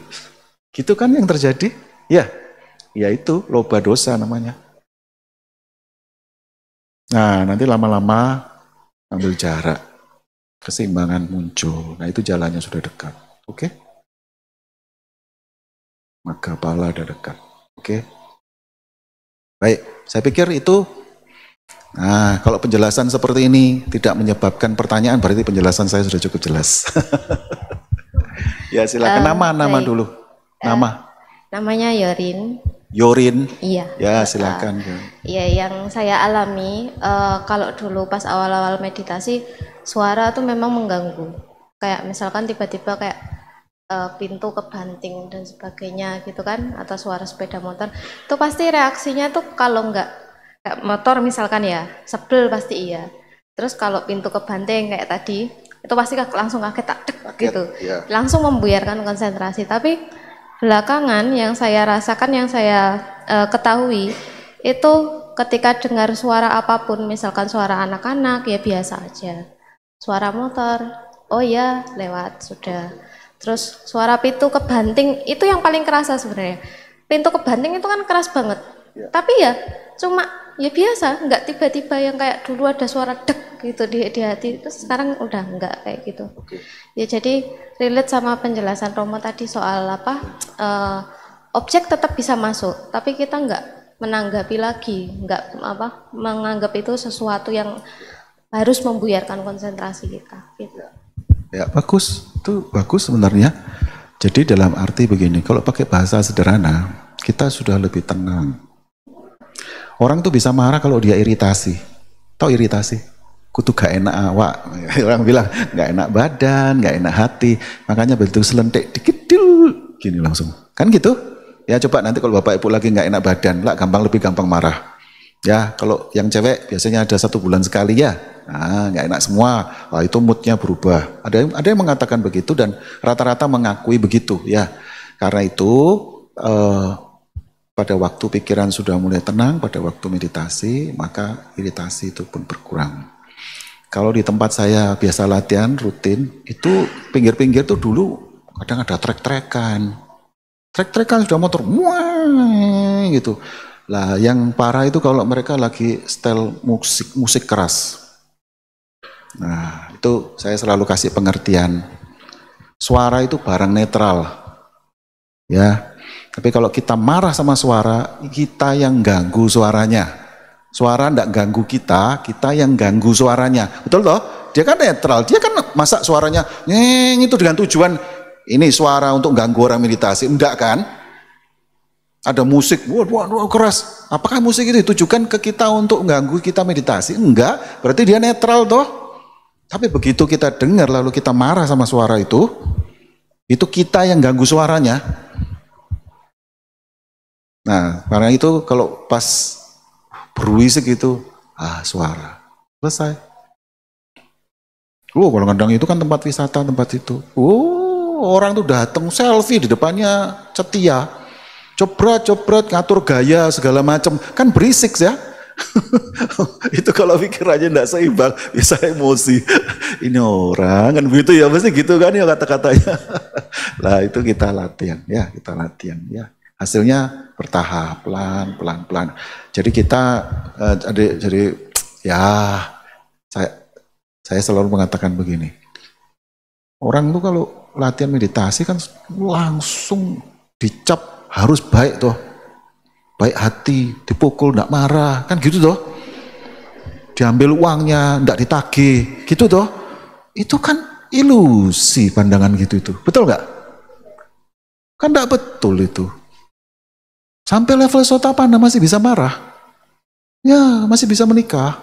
Gitu kan yang terjadi? Ya itu loba dosa namanya. Nah nanti lama-lama ambil jarak, keseimbangan muncul. Nah itu jalannya sudah dekat, oke? Maka pala ada dekat, oke? Baik, saya pikir itu. Nah, kalau penjelasan seperti ini tidak menyebabkan pertanyaan, berarti penjelasan saya sudah cukup jelas. Ya silakan nama dulu. Nama. Namanya Yorin. Yorin. Iya. Ya silakan. Iya, yang saya alami kalau dulu pas awal-awal meditasi suara tuh memang mengganggu. Kayak misalkan tiba-tiba kayak pintu kebanting dan sebagainya gitu kan, atau suara sepeda motor. Itu pasti reaksinya tuh kalau nggak kayak motor misalkan ya, sebel pasti iya. Terus kalau pintu kebanting kayak tadi, itu pasti langsung kaget tak dek gitu. Ya. Langsung membuyarkan konsentrasi. Tapi belakangan yang saya rasakan, yang saya ketahui itu ketika dengar suara apapun, misalkan suara anak-anak ya biasa aja, suara motor oh ya lewat sudah, terus suara pintu kebanting itu yang paling kerasa sebenarnya. Pintu kebanting itu kan keras banget ya. Tapi ya cuma ya biasa, nggak tiba-tiba yang kayak dulu ada suara dek gitu di hati, terus sekarang udah nggak kayak gitu. Ya jadi relate sama penjelasan Romo tadi soal objek tetap bisa masuk, tapi kita nggak menanggapi lagi, nggak menganggap itu sesuatu yang harus membuyarkan konsentrasi kita. Gitu. Ya bagus, itu bagus sebenarnya. Jadi dalam arti begini, kalau pakai bahasa sederhana, kita sudah lebih tenang. Orang tuh bisa marah kalau dia iritasi. Tahu iritasi? Kutu gak enak awak. Orang bilang gak enak badan, gak enak hati. Makanya begitu selentik dikit gini langsung. Kan gitu? Ya coba nanti kalau bapak ibu lagi gak enak badan, lah lebih gampang marah. Ya kalau yang cewek biasanya ada 1 bulan sekali ya. Nah gak enak semua. Wah, itu moodnya berubah. Ada yang mengatakan begitu dan rata-rata mengakui begitu ya. Karena itu pada waktu pikiran sudah mulai tenang, pada waktu meditasi, maka iritasi itu pun berkurang. Kalau di tempat saya biasa latihan rutin, itu pinggir-pinggir tuh dulu kadang ada trek-trekan sudah motor, muah, gitu. Lah yang parah itu kalau mereka lagi setel musik keras. Nah itu saya selalu kasih pengertian. Suara itu barang netral, ya. Tapi kalau kita marah sama suara, kita yang ganggu suaranya. Suara enggak ganggu kita, kita yang ganggu suaranya. Betul toh? Dia kan netral, dia kan masa suaranya nyeng itu dengan tujuan ini suara untuk ganggu orang meditasi. Enggak kan? Ada musik, wah keras. Apakah musik itu ditujukan ke kita untuk ganggu kita meditasi? Enggak, berarti dia netral toh. Tapi begitu kita dengar lalu kita marah sama suara itu kita yang ganggu suaranya. Nah, karena itu kalau pas beruisik itu, suara. Selesai. Kalau kadang itu kan tempat wisata, tempat itu. Orang tuh datang selfie di depannya cetia. Copret, ngatur gaya segala macam. Kan berisik ya. Itu kalau pikirannya enggak seimbang, bisa emosi. Ini orang kan begitu ya, pasti gitu kan ya kata-katanya. Lah itu kita latihan ya. Hasilnya bertahap, pelan-pelan. Jadi kita, saya selalu mengatakan begini. Orang tuh kalau latihan meditasi kan langsung dicap harus baik toh. Baik hati, dipukul, enggak marah, kan gitu toh. Diambil uangnya, enggak ditagih, gitu toh. Itu kan ilusi pandangan gitu itu. Betul enggak? Kan enggak betul itu. Sampai level Sotapanna masih bisa marah. Ya, masih bisa menikah.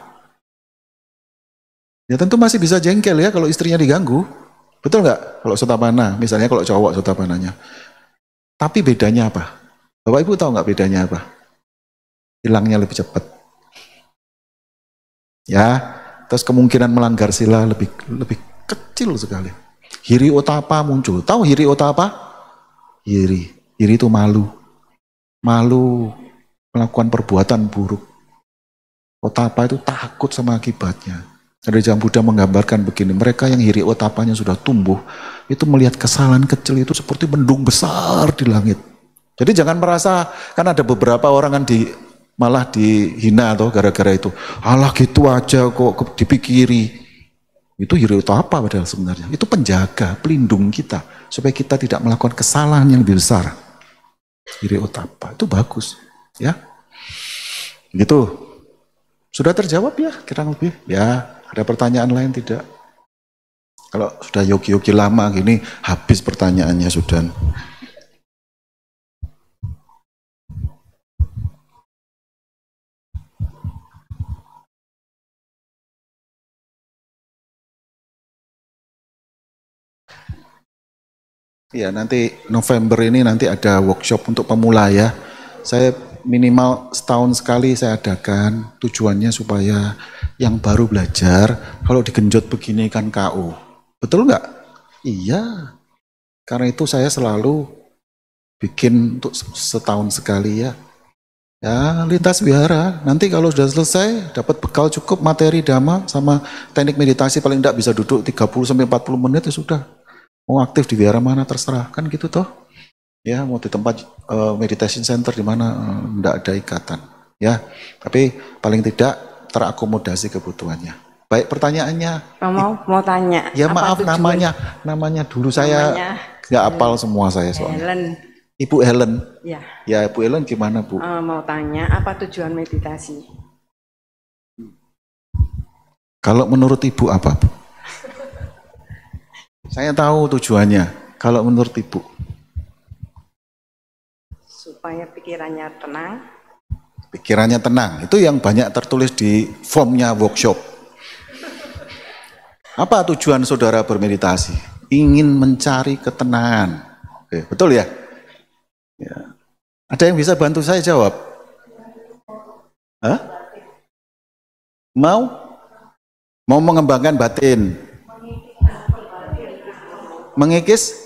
Ya tentu masih bisa jengkel ya kalau istrinya diganggu. Betul nggak? Kalau Sotapanna, misalnya kalau cowok Sotapannanya. Tapi bedanya apa? Bapak Ibu tahu nggak bedanya apa? Hilangnya lebih cepat. Ya, terus kemungkinan melanggar sila lebih kecil sekali. Hiri Otapa muncul. Tahu Hiri Otapa? Hiri itu malu melakukan perbuatan buruk. Otapa itu takut sama akibatnya. Ada Jam Buddha menggambarkan begini, mereka yang hiri otapanya sudah tumbuh, itu melihat kesalahan kecil itu seperti mendung besar di langit. Jadi jangan merasa, kan ada beberapa orang kan malah dihina atau gara-gara itu. Alah gitu aja kok dipikiri. Itu hiri otapa padahal sebenarnya. Itu penjaga, pelindung kita, supaya kita tidak melakukan kesalahan yang lebih besar. Hiri otapa, itu bagus. Ya, gitu. Sudah terjawab ya, kurang lebih? Ya, ada pertanyaan lain tidak? Kalau sudah yogi-yogi lama gini, habis pertanyaannya sudah. Ya, nanti November ini nanti ada workshop untuk pemula ya. Saya minimal setahun sekali saya adakan, tujuannya supaya yang baru belajar, kalau digenjot begini kan KO. Betul nggak? Iya. Karena itu saya selalu bikin untuk setahun sekali ya. Ya, lintas wihara. Nanti kalau sudah selesai, dapat bekal cukup materi dhamma sama teknik meditasi paling tidak bisa duduk 30-40 menit ya sudah. Mau aktif di wihara mana terserah, kan gitu toh. Ya, mau di tempat meditation center di mana enggak ada ikatan. Ya, tapi paling tidak terakomodasi kebutuhannya. Baik, pertanyaannya. Mau tanya. Ya maaf namanya dulu saya nggak hafal semua saya soalnya. Helen. Ibu Helen. Ya. Ya, Ibu Helen gimana, Bu? Mau tanya apa tujuan meditasi? Kalau menurut Ibu apa, Bu? Saya tahu tujuannya. Kalau menurut Ibu? Supaya pikirannya tenang. Pikirannya tenang. Itu yang banyak tertulis di formnya workshop. Apa tujuan saudara bermeditasi? Ingin mencari ketenangan. Oke, betul ya? Ya. Ada yang bisa bantu saya jawab? Hah? Mau mengembangkan batin? Mengikis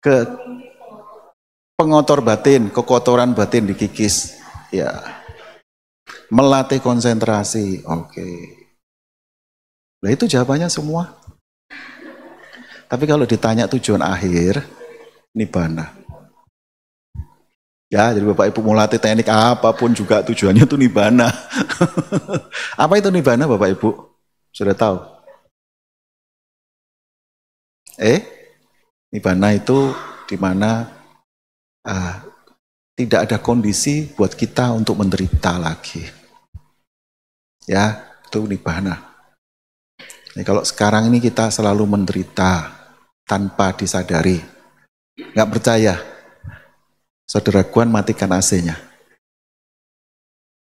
ke pengotor batin, kekotoran batin dikikis. Ya. Melatih konsentrasi. Oke. Nah itu jawabannya semua. Tapi kalau ditanya tujuan akhir, nibbana. Ya, jadi Bapak Ibu mau latih teknik apapun juga tujuannya itu nibbana. Apa itu nibbana Bapak Ibu? Sudah tahu? Nibbana itu di mana tidak ada kondisi buat kita untuk menderita lagi. Ya, itu nibbana. Jadi kalau sekarang ini kita selalu menderita tanpa disadari. Nggak percaya? Saudara Guan matikan AC-nya.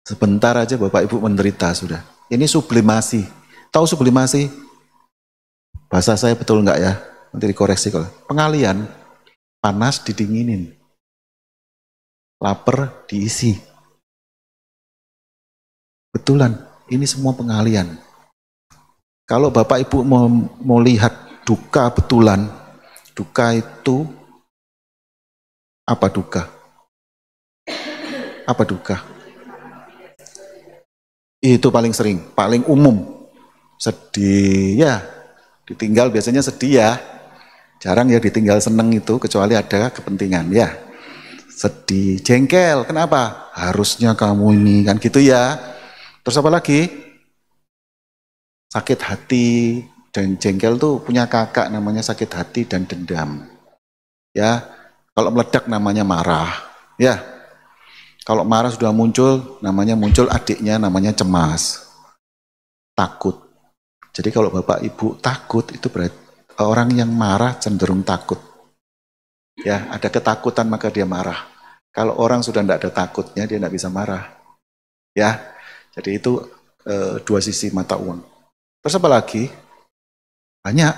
Sebentar aja Bapak Ibu menderita sudah. Ini sublimasi. Tahu sublimasi? Bahasa saya betul nggak ya? Nanti dikoreksi kalau. Pengalian, panas didinginin. Lapar diisi. Betulan, ini semua pengalian. Kalau Bapak Ibu mau lihat duka betulan, duka itu apa duka? Apa duka? Itu paling sering, paling umum. Sedih, ya. Ditinggal biasanya sedih ya. Jarang ya ditinggal seneng itu, kecuali ada kepentingan ya. Sedih, jengkel, kenapa? Harusnya kamu ini, kan gitu ya. Terus apa lagi? Sakit hati, dan jengkel tuh punya kakak namanya sakit hati dan dendam. Ya, kalau meledak namanya marah. Ya, kalau marah sudah muncul adiknya namanya cemas. Takut. Jadi kalau Bapak Ibu takut itu berarti orang yang marah cenderung takut. Ya, ada ketakutan maka dia marah. Kalau orang sudah tidak ada takutnya dia tidak bisa marah. Ya, jadi itu dua sisi mata uang. Terus apa lagi? Banyak.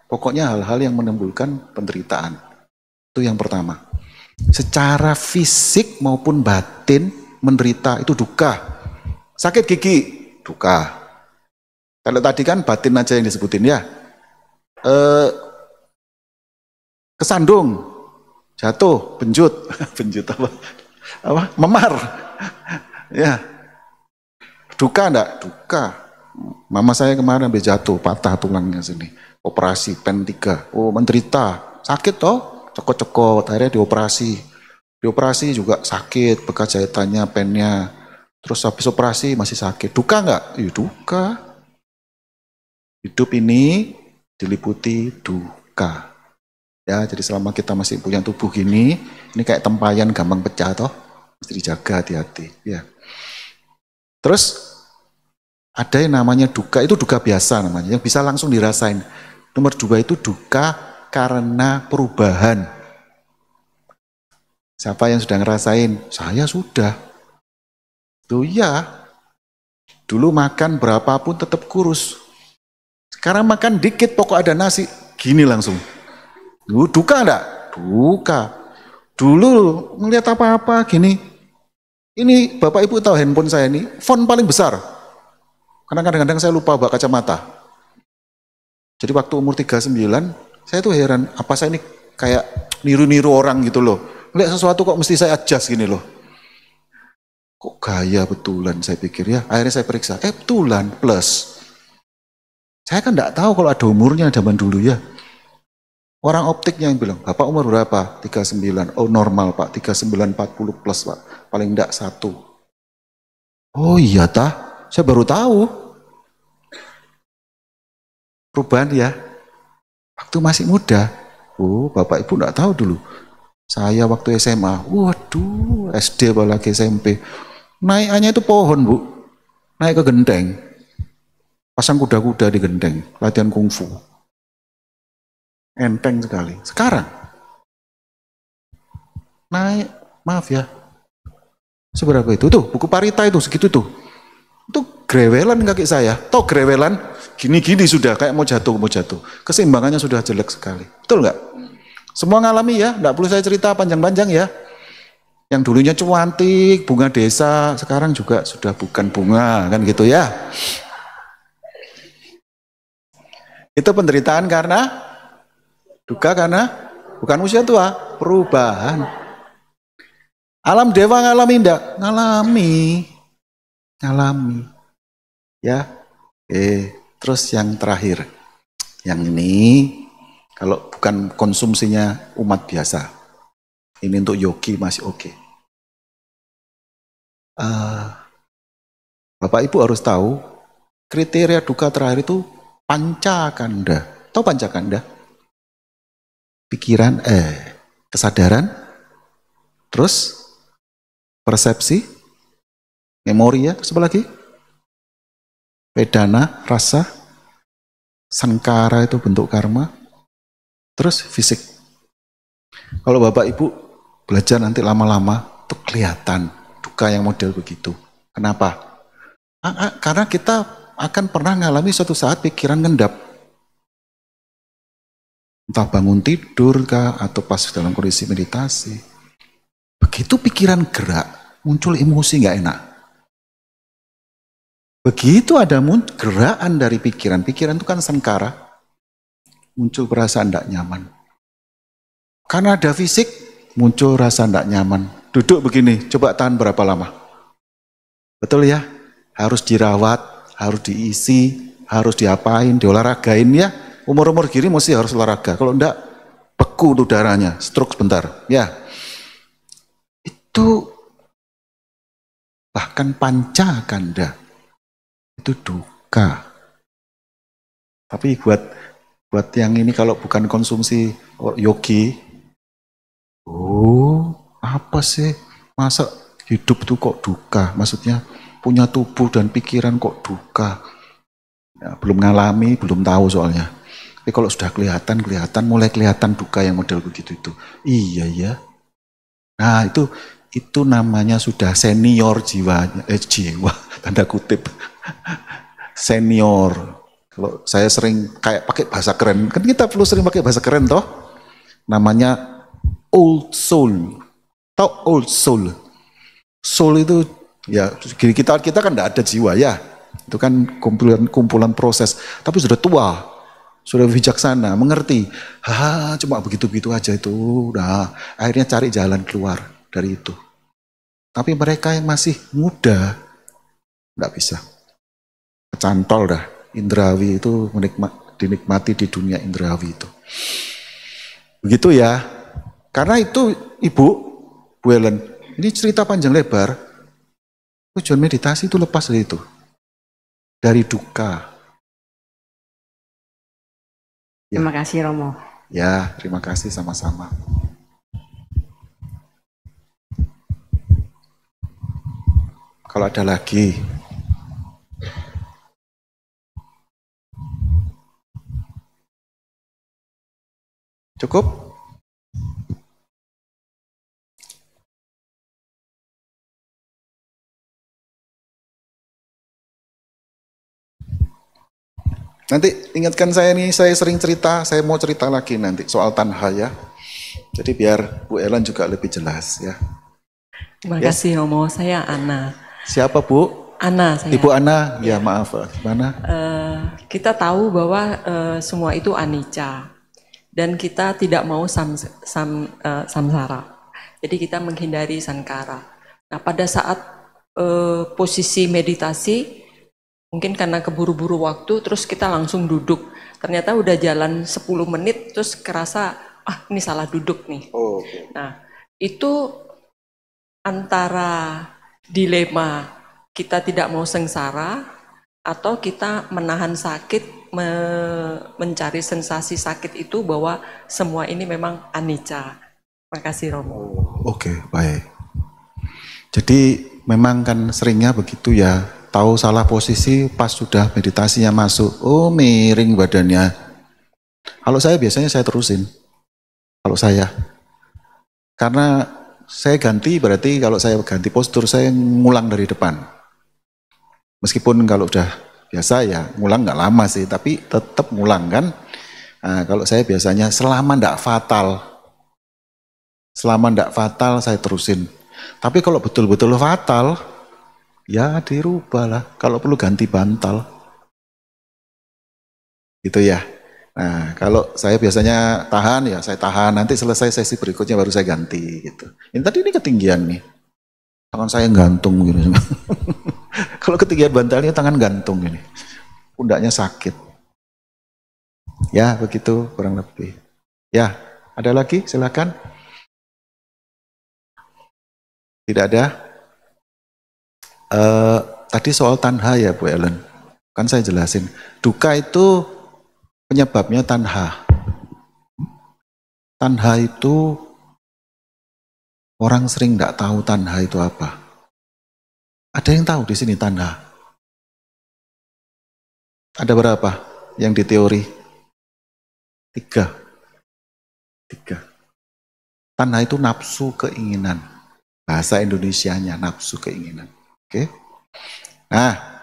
Pokoknya hal-hal yang menimbulkan penderitaan. Itu yang pertama. Secara fisik maupun batin menderita itu duka. Sakit gigi, duka. Kalau tadi kan batin aja yang disebutin ya. Kesandung, jatuh, benjut, benjut apa? Memar. Ya. Duka enggak? Duka. Mama saya kemarin habis jatuh, patah tulangnya sini. Operasi pen 3. Oh, menderita. Sakit toh? Cekot-cekot, akhirnya dioperasi. Dioperasi juga sakit, bekas jahitannya, pennya. Terus habis operasi masih sakit. Duka enggak? Iya duka. Hidup ini diliputi duka. Ya, jadi selama kita masih punya tubuh gini, ini kayak tempayan gampang pecah toh. Mesti dijaga hati-hati. Ya. Terus ada yang namanya duka, itu duka biasa namanya, yang bisa langsung dirasain. Nomor 2 itu duka karena perubahan. Siapa yang sudah ngerasain? Saya sudah. Tuh ya, dulu makan berapapun tetap kurus. Sekarang makan dikit pokok ada nasi, gini langsung. Duka enggak? Duka. Dulu ngelihat apa-apa gini. Ini Bapak Ibu tahu handphone saya ini, font paling besar. Karena kadang-kadang saya lupa bawa kacamata. Jadi waktu umur 39, saya tuh heran, apa saya ini kayak niru-niru orang gitu loh. Ngelihat sesuatu kok mesti saya adjust gini loh. Kok gaya betulan saya pikir ya. Akhirnya saya periksa, betulan plus. Saya kan enggak tahu kalau ada umurnya zaman dulu ya. Orang optiknya yang bilang, Bapak umur berapa? 39. Oh normal Pak, 39 40 plus Pak. Paling enggak 1. Oh iya tah, saya baru tahu. Perubahan ya. Waktu masih muda. Oh Bapak Ibu enggak tahu dulu. Saya waktu SMA, waduh SD apalagi SMP. Naikannya itu pohon Bu. Naik ke genteng. Pasang kuda-kuda di genteng. Latihan kungfu. Enteng sekali. Sekarang naik, maaf ya, seberapa itu? Tuh buku Parita itu segitu tuh. Itu grewelan kaki saya. Toh grewelan gini-gini sudah kayak mau jatuh. Keseimbangannya sudah jelek sekali. Betul nggak? Semua ngalami ya, nggak perlu saya cerita panjang-panjang ya. Yang dulunya cuantik, bunga desa, sekarang juga sudah bukan bunga, kan gitu ya. Itu penderitaan karena duka karena bukan usia tua, perubahan. Alam dewa ngalami enggak? Ngalami. Ya. Terus yang terakhir. Yang ini kalau bukan konsumsinya umat biasa. Ini untuk yogi masih oke. Bapak Ibu harus tahu kriteria duka terakhir itu pancakanda. Tahu pancakanda? Pikiran, kesadaran, terus persepsi, memori ya, terus apa lagi? Vedana, rasa, sankara itu bentuk karma, terus fisik. Kalau Bapak Ibu belajar nanti lama-lama, tuh kelihatan duka yang model begitu. Kenapa? Karena kita akan pernah ngalami suatu saat pikiran ngendap. Entah bangun tidur kah, atau pas dalam kondisi meditasi. Begitu pikiran gerak, muncul emosi nggak enak. Begitu ada gerakan dari pikiran itu kan sankara, muncul perasaan tidak nyaman. Karena ada fisik, muncul rasa tidak nyaman. Duduk begini, coba tahan berapa lama? Betul ya? Harus dirawat, harus diisi, harus diapain, diolahragain ya. Umur-umur gini mesti harus olahraga. Kalau enggak, beku tuh darahnya, stroke sebentar. Ya, itu bahkan pancakanda. Itu duka. Tapi buat yang ini kalau bukan konsumsi yogi, apa sih? Masa hidup tuh kok duka? Maksudnya punya tubuh dan pikiran kok duka? Ya, belum ngalami, belum tahu soalnya. Tapi kalau sudah kelihatan, mulai kelihatan duka yang model begitu itu. Iya ya. Nah itu namanya sudah senior jiwanya, jiwa tanda kutip. Senior. Kalau saya sering kayak pakai bahasa keren, kan kita perlu sering pakai bahasa keren toh. Namanya old soul. Tahu old soul? Soul itu ya kita kan tidak ada jiwa ya. Itu kan kumpulan proses. Tapi sudah tua. Sudah bijaksana, mengerti. Cuma begitu-begitu aja itu. Udah, akhirnya cari jalan keluar dari itu. Tapi mereka yang masih muda, nggak bisa. Kecantol dah. Indrawi itu dinikmati di dunia indrawi itu. Begitu ya. Karena itu Ibu, Bu Ellen, ini cerita panjang lebar. Tujuan meditasi itu lepas dari itu. Dari duka. Ya. Terima kasih Romo. Ya, terima kasih sama-sama. Kalau ada lagi. Cukup? Nanti ingatkan saya nih, saya sering cerita, saya mau cerita lagi nanti soal tanha ya. Jadi biar Bu Ellen juga lebih jelas ya. Terima kasih Romo, saya Ana. Siapa Bu? Ana saya. Ibu Ana, ya maaf, gimana? Kita tahu bahwa semua itu anicca dan kita tidak mau samsara. Jadi kita menghindari sankara. Nah pada saat posisi meditasi, mungkin karena keburu-buru waktu, terus kita langsung duduk. Ternyata udah jalan 10 menit, terus kerasa, ini salah duduk nih. Oh, okay. Nah itu antara dilema kita tidak mau sengsara atau kita menahan sakit, mencari sensasi sakit itu bahwa semua ini memang anicca. Terima kasih Romo. Oke, baik. Jadi memang kan seringnya begitu ya, tahu salah posisi pas sudah meditasinya masuk, oh miring badannya. Kalau saya biasanya saya terusin, kalau saya. Karena saya ganti, berarti kalau saya ganti postur, saya ngulang dari depan. Meskipun kalau udah biasa ya, ngulang nggak lama sih, tapi tetap ngulang kan. Nah, kalau saya biasanya selama nggak fatal saya terusin. Tapi kalau betul-betul fatal, ya dirubah lah. Kalau perlu ganti bantal. Gitu ya. Nah, kalau saya biasanya tahan, ya saya tahan. Nanti selesai sesi berikutnya baru saya ganti gitu. Ini tadi ini ketinggian nih. Tangan saya gantung gitu. Kalau ketinggian bantalnya tangan gantung ini. Pundaknya sakit. Ya, begitu kurang lebih. Ya, ada lagi? Silakan. Tidak ada? Tadi soal tanha ya Bu Ellen. Kan saya jelasin. Duka itu penyebabnya tanha. Tanha itu orang sering tidak tahu tanha itu apa. Ada yang tahu di sini tanha? Ada berapa yang di teori? 3. Tanha itu nafsu keinginan. Bahasa Indonesianya nafsu keinginan. Oke. Nah,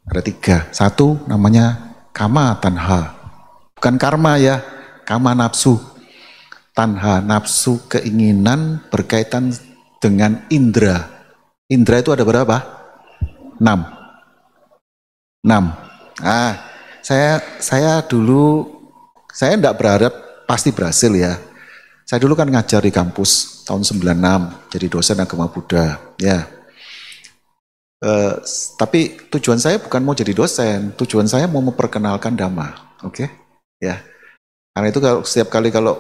ada 3. 1 namanya kama tanha. Bukan karma ya, kama nafsu. Tanha nafsu keinginan berkaitan dengan indera. Indera itu ada berapa? 6. Nah, saya dulu, saya enggak berharap pasti berhasil ya. Saya dulu kan ngajar di kampus tahun 96, jadi dosen agama Buddha. Ya. Tapi tujuan saya bukan mau jadi dosen, tujuan saya mau memperkenalkan Dhamma. Oke? Ya. Karena itu kalau setiap kali kalau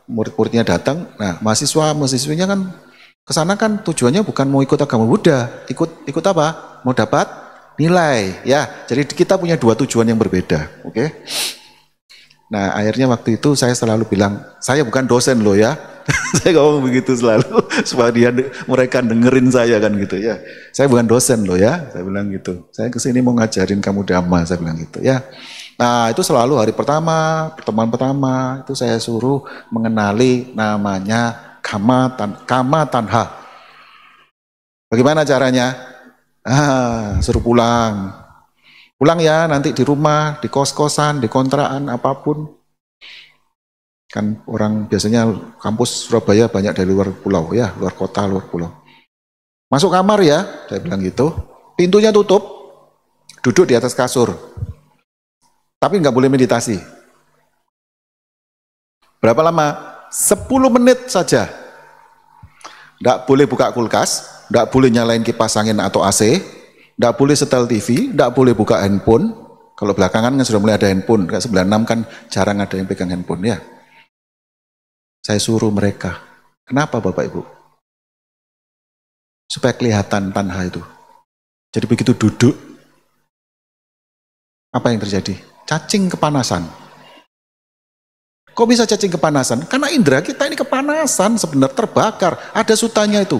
murid-muridnya datang, nah mahasiswinya kan kesana kan tujuannya bukan mau ikut agama Buddha, ikut apa? Mau dapat nilai, ya. Jadi kita punya 2 tujuan yang berbeda, oke? Nah, akhirnya waktu itu saya selalu bilang, saya bukan dosen loh ya. Saya ngomong begitu selalu supaya mereka dengerin saya kan gitu ya. Saya bukan dosen loh ya, saya bilang gitu. Saya kesini mau ngajarin kamu Dhamma, saya bilang gitu ya. Nah, itu selalu hari pertama, pertemuan pertama itu saya suruh mengenali namanya kama tanha. Bagaimana caranya? Suruh pulang. Pulang ya nanti di rumah, di kos-kosan, di kontrakan, apapun. Kan orang biasanya kampus Surabaya banyak dari luar pulau ya, luar kota, luar pulau. Masuk kamar ya, saya bilang gitu. Pintunya tutup, duduk di atas kasur. Tapi nggak boleh meditasi. Berapa lama? 10 menit saja. Nggak boleh buka kulkas, nggak boleh nyalain kipas angin atau AC, nggak boleh setel TV, nggak boleh buka handphone. Kalau belakangan kan sudah mulai ada handphone, kayak 96 kan jarang ada yang pegang handphone ya. Saya suruh mereka. Kenapa Bapak Ibu? Supaya kelihatan tanha itu. Jadi begitu duduk, apa yang terjadi? Cacing kepanasan. Kok bisa cacing kepanasan? Karena indera kita ini kepanasan sebenarnya terbakar. Ada sutanya itu.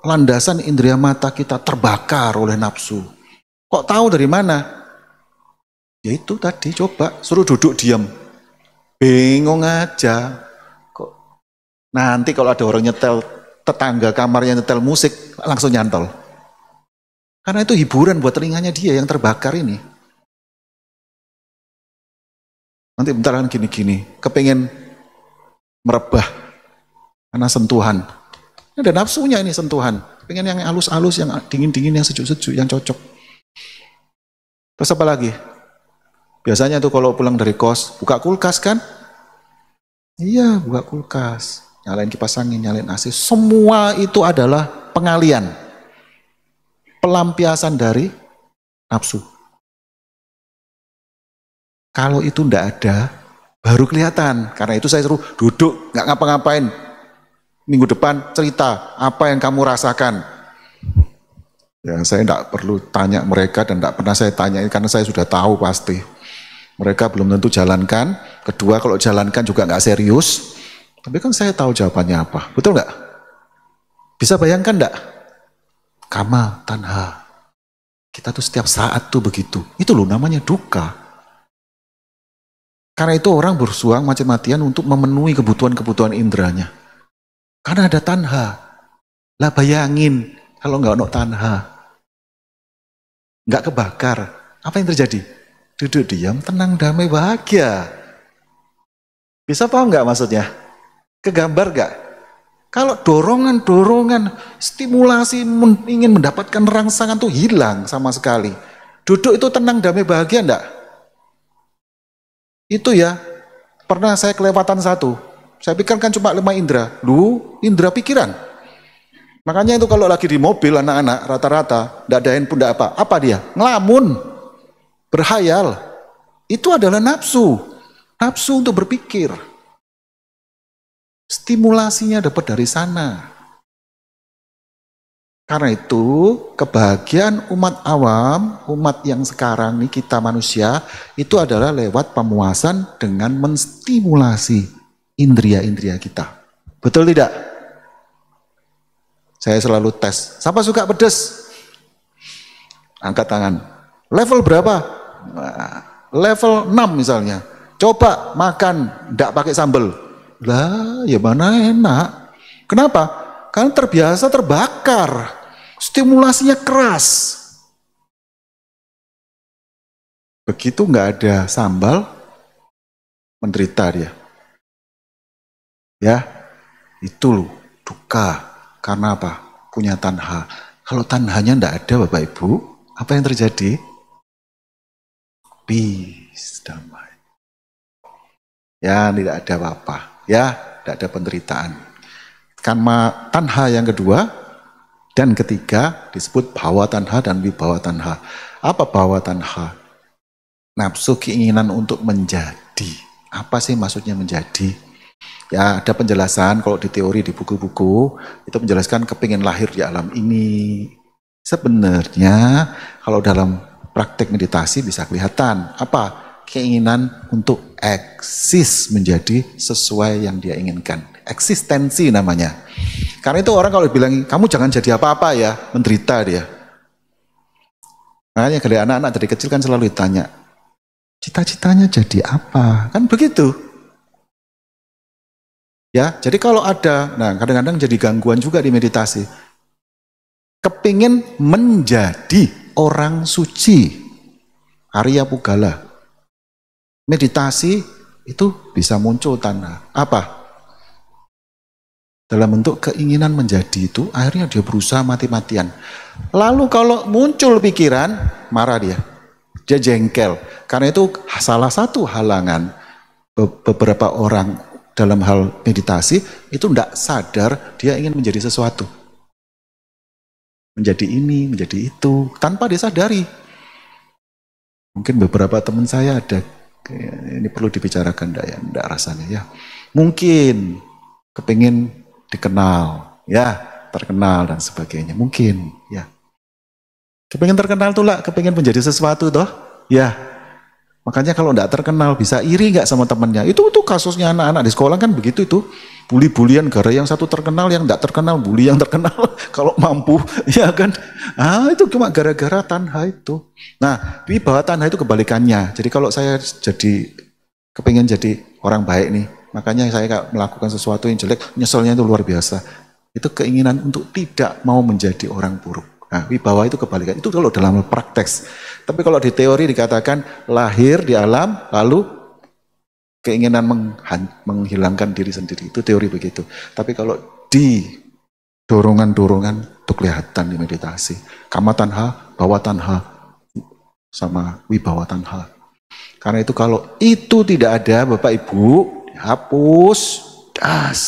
Landasan indera mata kita terbakar oleh nafsu. Kok tahu dari mana? Ya itu tadi, coba suruh duduk diam. Bingung aja. Kok nanti kalau ada orang nyetel, tetangga kamarnya nyetel musik, langsung nyantol. Karena itu hiburan buat telinganya dia yang terbakar ini. Nanti bentar kan gini-gini, kepengen merebah karena sentuhan. Ini ada nafsunya ini sentuhan. Pengen yang halus-halus, yang dingin-dingin, yang sejuk-sejuk, yang cocok. Terus apa lagi? Biasanya tuh kalau pulang dari kos, buka kulkas kan? Iya, buka kulkas. Nyalain kipas angin, nyalain AC. Semua itu adalah pengalian. Pelampiasan dari nafsu. Kalau itu ndak ada, baru kelihatan. Karena itu saya suruh duduk, nggak ngapa-ngapain. Minggu depan cerita apa yang kamu rasakan. Ya, saya tidak perlu tanya mereka dan tidak pernah saya tanya karena saya sudah tahu pasti. Mereka belum tentu jalankan. Kedua, kalau jalankan juga nggak serius. Tapi kan saya tahu jawabannya apa. Betul nggak? Bisa bayangkan nggak? Kama, tanha. Kita tuh setiap saat tuh begitu. Itu loh namanya duka. Karena itu orang berjuang mati-matian untuk memenuhi kebutuhan-kebutuhan indranya. Karena ada tanha. Lah bayangin kalau nggak ada tanha. Nggak kebakar. Apa yang terjadi? Duduk diam, tenang, damai, bahagia. Bisa paham nggak maksudnya? Kegambar nggak? Kalau dorongan-dorongan, stimulasi ingin mendapatkan rangsangan tuh hilang sama sekali. Duduk itu tenang, damai, bahagia enggak? Itu ya, pernah saya kelewatan satu. Saya pikir kan cuma 5 indera. Lu, indera pikiran. Makanya itu kalau lagi di mobil anak-anak rata-rata, enggak ada handphone, enggak apa. Apa dia? Ngelamun. Berhayal. Itu adalah nafsu. Nafsu untuk berpikir. Stimulasinya dapat dari sana. Karena itu kebahagiaan umat awam, umat yang sekarang nih kita manusia, itu adalah lewat pemuasan dengan menstimulasi indria-indria kita. Betul tidak? Saya selalu tes. Siapa suka pedas? Angkat tangan. Level berapa? Nah, level 6 misalnya. Coba makan, enggak pakai sambal. Lah, ya mana enak. Kenapa? Karena terbiasa terbakar. Stimulasinya keras. Begitu nggak ada sambal, menderita dia. Ya, itu loh, duka. Karena apa? Punya tanha. Kalau tanhanya nggak ada Bapak Ibu, apa yang terjadi? Peace, damai. Ya, tidak ada apa-apa. Ya, tidak ada penderitaan. Karena tanha yang kedua dan ketiga disebut bhawa tanha dan wibawa tanha. Apa bhawa tanha? Nafsu keinginan untuk menjadi. Apa sih maksudnya menjadi? Ya ada penjelasan kalau di teori di buku-buku itu menjelaskan kepingin lahir di alam ini. Sebenarnya kalau dalam praktek meditasi bisa kelihatan apa? Keinginan untuk eksis menjadi sesuai yang dia inginkan. Eksistensi namanya. Karena itu orang kalau bilang, kamu jangan jadi apa-apa ya, menderita dia. Makanya dari anak-anak dari kecil kan selalu ditanya, cita-citanya jadi apa? Kan begitu. Ya, jadi kalau ada, nah kadang-kadang jadi gangguan juga di meditasi. Kepingin menjadi orang suci. Arya Pugala. Meditasi itu bisa muncul tanha. Apa? Dalam bentuk keinginan menjadi itu, akhirnya dia berusaha mati-matian. Lalu kalau muncul pikiran, marah dia. Dia jengkel. Karena itu salah satu halangan beberapa orang dalam hal meditasi, itu tidak sadar dia ingin menjadi sesuatu. Menjadi ini, menjadi itu, tanpa disadari. Mungkin beberapa teman saya ada, ini perlu dibicarakan enggak rasanya ya. Mungkin kepingin dikenal, ya terkenal dan sebagainya. Mungkin ya. Kepingin terkenal tuh lah, kepingin menjadi sesuatu toh. Ya. Makanya kalau enggak terkenal bisa iri enggak sama temannya. Itu kasusnya anak-anak di sekolah kan begitu itu. Bully-bulian gara yang satu terkenal yang enggak terkenal, bully yang terkenal kalau mampu, ya kan. Itu cuma gara-gara tanha itu. Nah, wibawa tanha itu kebalikannya. Jadi kalau saya jadi kepingin jadi orang baik nih, makanya saya melakukan sesuatu yang jelek, nyeselnya itu luar biasa. Itu keinginan untuk tidak mau menjadi orang buruk. Nah, wibawa itu kebalikan. Itu kalau dalam praktek. Tapi kalau di teori dikatakan lahir di alam, lalu keinginan menghilangkan diri sendiri. Itu teori begitu. Tapi kalau di dorongan-dorongan itu kelihatan di meditasi. Kama tanha, bawa tanha, sama wibawa tanha. Karena itu kalau itu tidak ada Bapak Ibu, dihapus, das.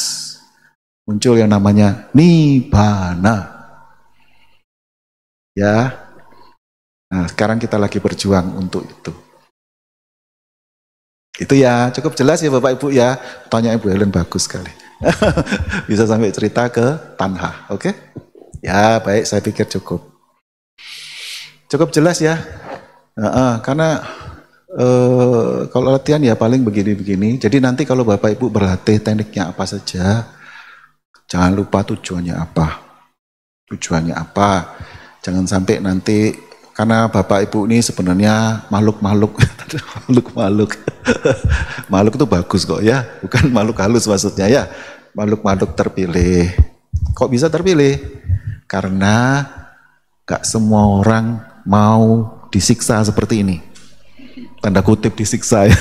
Muncul yang namanya nibbana. Ya. Nah, sekarang kita lagi berjuang untuk itu. Itu ya, cukup jelas ya Bapak Ibu ya. Tanya Ibu Helen bagus sekali. Bisa sampai cerita ke tanha, oke? Ya, baik, saya pikir cukup. Cukup jelas ya. Karena kalau latihan ya paling begini-begini. Jadi nanti kalau Bapak Ibu berlatih tekniknya apa saja, jangan lupa tujuannya apa. Tujuannya apa. Jangan sampai nanti, karena Bapak Ibu ini sebenarnya makhluk-makhluk. Makhluk itu bagus kok ya. Bukan makhluk halus maksudnya ya. Makhluk-makhluk terpilih. Kok bisa terpilih? Karena gak semua orang mau disiksa seperti ini. Tanda kutip disiksa ya.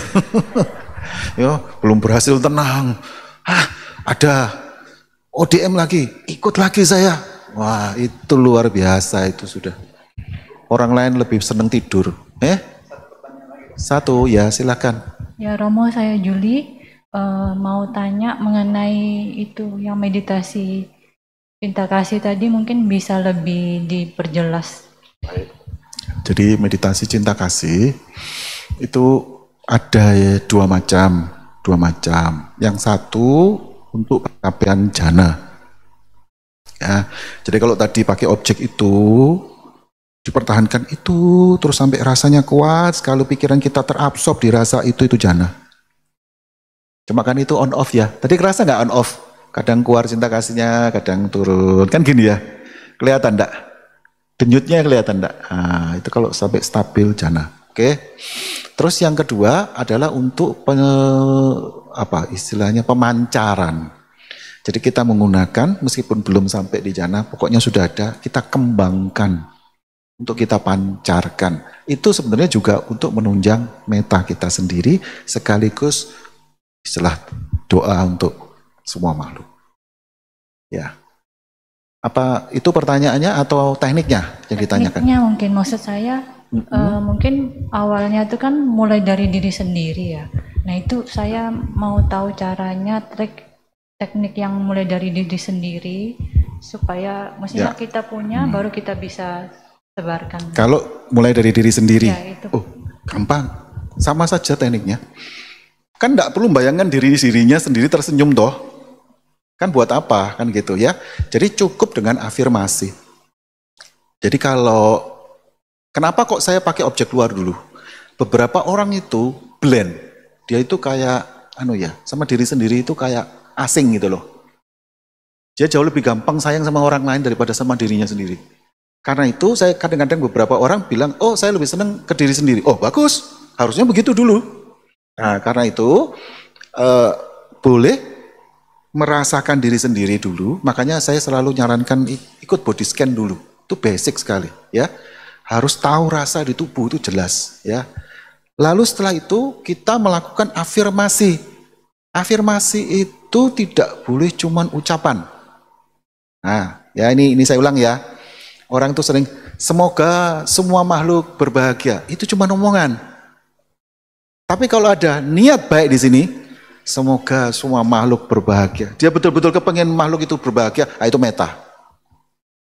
Yo, belum berhasil tenang. Ada ODM lagi, ikut lagi saya. Wah, itu luar biasa itu sudah. Orang lain lebih senang tidur. Satu ya, silakan. Ya Romo, saya Juli mau tanya mengenai itu yang meditasi cinta kasih tadi, mungkin bisa lebih diperjelas. Jadi meditasi cinta kasih itu ada dua macam. Yang satu untuk pencapaian jana. Ya, jadi kalau tadi pakai objek itu dipertahankan itu terus sampai rasanya kuat, kalau pikiran kita terabsorb di rasa itu jana. Cuma kan itu on off ya. Tadi kerasa nggak on off? Kadang keluar cinta kasihnya, kadang turun. Kan gini ya. Kelihatan enggak? Denyutnya kelihatan enggak? Itu kalau sampai stabil jana. Oke. Terus yang kedua adalah untuk istilahnya pemancaran. Jadi kita menggunakan meskipun belum sampai di jana, pokoknya sudah ada, kita kembangkan untuk kita pancarkan. Itu sebenarnya juga untuk menunjang meta kita sendiri sekaligus istilah doa untuk semua makhluk. Ya. Apa itu pertanyaannya atau tekniknya yang ditanyakan? Tekniknya mungkin maksud saya mungkin awalnya itu kan mulai dari diri sendiri ya. Nah itu saya mau tahu caranya teknik yang mulai dari diri sendiri supaya maksudnya kita punya baru kita bisa sebarkan. Kalau mulai dari diri sendiri, ya, itu. Gampang, sama saja tekniknya. Kan enggak perlu bayangkan dirinya sendiri tersenyum toh. Kan buat apa kan gitu ya. Jadi cukup dengan afirmasi. Jadi kenapa kok saya pakai objek luar dulu? Beberapa orang itu blend. Dia itu kayak sama diri sendiri itu kayak asing gitu loh. Dia jauh lebih gampang sayang sama orang lain daripada sama dirinya sendiri. Karena itu saya kadang-kadang beberapa orang bilang, oh saya lebih senang ke diri sendiri. Oh bagus, harusnya begitu dulu. Nah karena itu boleh merasakan diri sendiri dulu. Makanya saya selalu nyarankan ikut body scan dulu. Itu basic sekali ya. Harus tahu rasa di tubuh itu jelas ya. Lalu setelah itu kita melakukan afirmasi. Afirmasi itu tidak boleh cuman ucapan. Nah, ya ini saya ulang ya. Orang itu sering semoga semua makhluk berbahagia. Itu cuma omongan. Tapi kalau ada niat baik di sini, semoga semua makhluk berbahagia. Dia betul-betul kepengen makhluk itu berbahagia. Itu meta.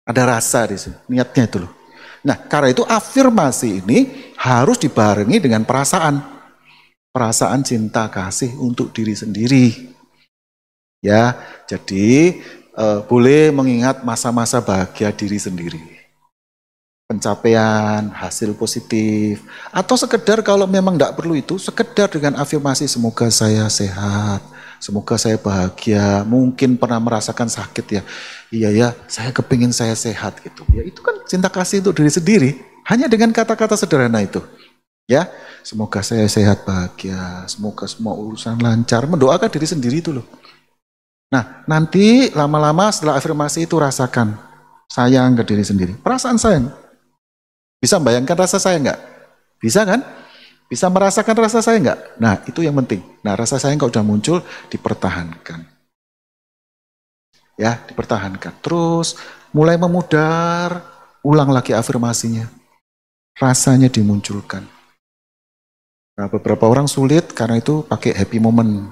Ada rasa di sini. Niatnya itu loh. Nah, karena itu afirmasi ini harus dibarengi dengan perasaan. Perasaan cinta kasih untuk diri sendiri. Ya, jadi boleh mengingat masa-masa bahagia diri sendiri. Pencapaian, hasil positif. Atau sekedar kalau memang tidak perlu itu, sekedar dengan afirmasi semoga saya sehat, semoga saya bahagia. Mungkin pernah merasakan sakit ya. Iya ya, saya kepingin saya sehat gitu. Ya itu kan cinta kasih untuk diri sendiri. Hanya dengan kata-kata sederhana itu. Ya, semoga saya sehat bahagia, semoga semua urusan lancar, mendoakan diri sendiri itu loh. Nah, nanti lama-lama setelah afirmasi itu rasakan sayang ke diri sendiri. Perasaan sayang. Bisa bayangkan rasa sayang enggak? Bisa kan? Bisa merasakan rasa sayang nggak? Nah, itu yang penting. Nah, rasa sayang kalau udah muncul, dipertahankan. Ya, dipertahankan. Terus mulai memudar, ulang lagi afirmasinya. Rasanya dimunculkan. Nah, beberapa orang sulit karena itu pakai happy moment.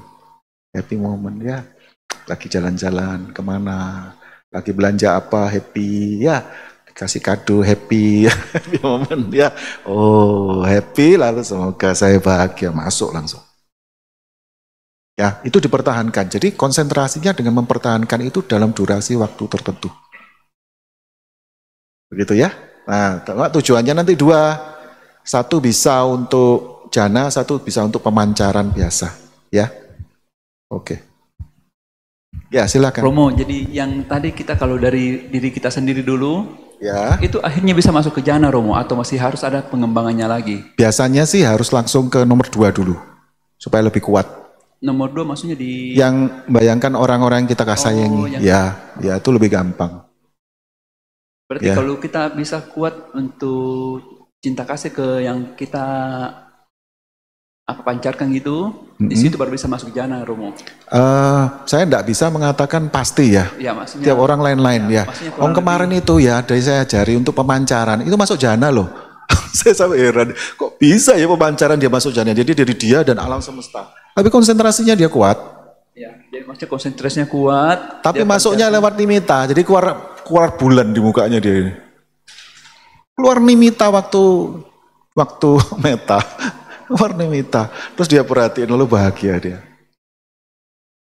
Happy moment ya. Lagi jalan-jalan kemana, lagi belanja apa, happy ya. Kasih kado happy, happy moment ya. Oh, happy lalu semoga saya bahagia, masuk langsung. Ya, itu dipertahankan. Jadi konsentrasinya dengan mempertahankan itu dalam durasi waktu tertentu. Begitu ya. Nah, tujuannya nanti dua. Satu bisa untuk jana, satu bisa untuk pemancaran biasa. Ya. Oke. Ya, silakan. Romo, jadi yang tadi kita kalau dari diri kita sendiri dulu, Ya. itu akhirnya bisa masuk ke jana, Romo, atau masih harus ada pengembangannya lagi? Biasanya sih harus langsung ke nomor 2 dulu, supaya lebih kuat. Nomor 2 maksudnya di... Yang bayangkan orang-orang yang kita sayangi, ya itu lebih gampang. Berarti Ya. kalau kita bisa kuat untuk cinta kasih ke yang kita pancarkan gitu, di situ baru bisa masuk jana, Romo. Saya tidak bisa mengatakan pasti ya. Ya, maksudnya... Tiap orang lain-lain ya. maksudnya Kemarin itu ya, dari saya ajari untuk pemancaran, itu masuk jana loh. Saya sampai heran, kok bisa ya pemancaran dia masuk jana. Jadi dari dia dan alam semesta. Tapi konsentrasinya dia kuat. Ya, jadi maksudnya konsentrasinya kuat. Tapi dia masuknya pancarkan. lewat nimita, jadi keluar bulan di mukanya dia ini. Keluar nimita waktu meta. Keluar nimita. Terus dia perhatiin lalu bahagia dia.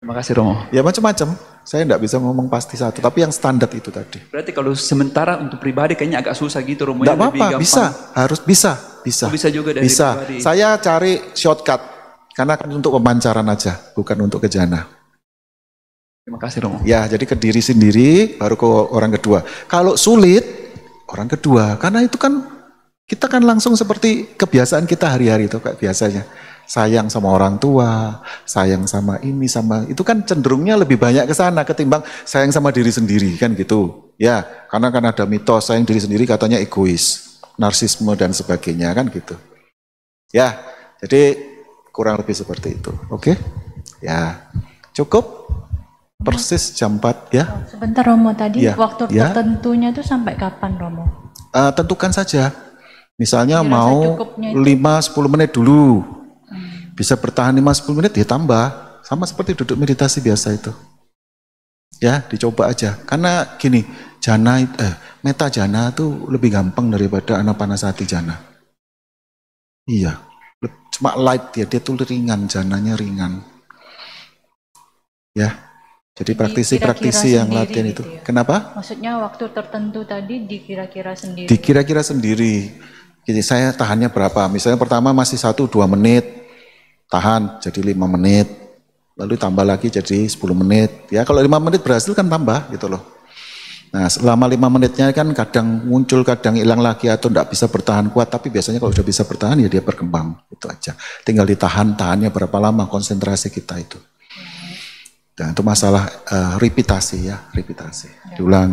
Terima kasih, Romo. Ya macam-macam. Saya tidak bisa ngomong pasti satu, tapi yang standar itu tadi. Berarti kalau sementara untuk pribadi kayaknya agak susah gitu, Romo. Tidak apa-apa, bisa. Harus bisa. Oh, bisa juga dari Bisa. pribadi. Saya cari shortcut. Karena untuk pemancaran aja, bukan untuk ke jana. Terima kasih, Romo. Ya, jadi ke diri sendiri, baru ke orang kedua. Kalau sulit, orang kedua. Karena itu kan, kita kan langsung seperti kebiasaan kita hari-hari itu, kayak biasanya. Sayang sama orang tua, sayang sama ini, sama itu kan cenderungnya lebih banyak ke sana ketimbang sayang sama diri sendiri, kan gitu. Ya, karena kan ada mitos sayang diri sendiri katanya egois, narsisme dan sebagainya, kan gitu. Ya, jadi kurang lebih seperti itu. Oke? Ya, cukup? Persis jam 4 ya. Sebentar Romo, tadi Ya, waktu ya. tertentunya itu sampai kapan Romo? Tentukan saja. Misalnya Dirasa mau cukupnya itu? 5-10 menit dulu. Bisa bertahan 5-10 menit ya tambah. Sama seperti duduk meditasi biasa itu. Ya, dicoba aja. Karena gini, meta jana itu lebih gampang daripada anapanasati jana. Iya. Cuma light dia tuh ringan, jananya ringan. Ya. Jadi praktisi-praktisi yang kira-kira latihan sendiri itu. gitu ya? Kenapa? Maksudnya waktu tertentu tadi dikira-kira sendiri. Dikira-kira sendiri. Jadi saya tahannya berapa? Misalnya pertama masih 1-2 menit, tahan jadi 5 menit, lalu tambah lagi jadi 10 menit. Ya kalau 5 menit berhasil kan tambah gitu loh. Nah selama 5 menitnya kan kadang muncul, kadang hilang lagi atau tidak bisa bertahan kuat. Tapi biasanya kalau sudah bisa bertahan ya dia berkembang. Itu aja. Tinggal ditahan, tahannya berapa lama konsentrasi kita itu. Dan itu masalah repitasi ya, repitasi. Diulang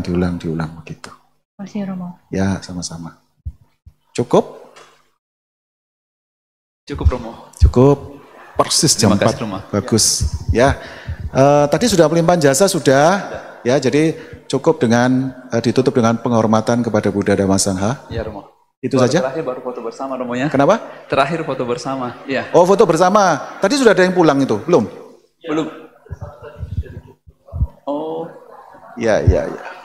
begitu. Masih Romo. Ya sama-sama. Cukup? Cukup, Romo. Cukup. Persis jam Terima 4. kasih, Romo. Bagus. Ya. Tadi sudah pelimpahan jasa sudah. Ya, jadi cukup dengan ditutup dengan penghormatan kepada Buddha Dhamma Sangha. Ya, Romo. Itu Baru saja. Terakhir baru foto bersama, Romo ya. Kenapa? Terakhir foto bersama. Ya. Oh, foto bersama. Tadi sudah ada yang pulang itu, belum? Belum. Oh, Ya.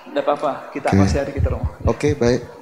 enggak apa-apa. Kita masih hari kita, Romo. Oke, baik.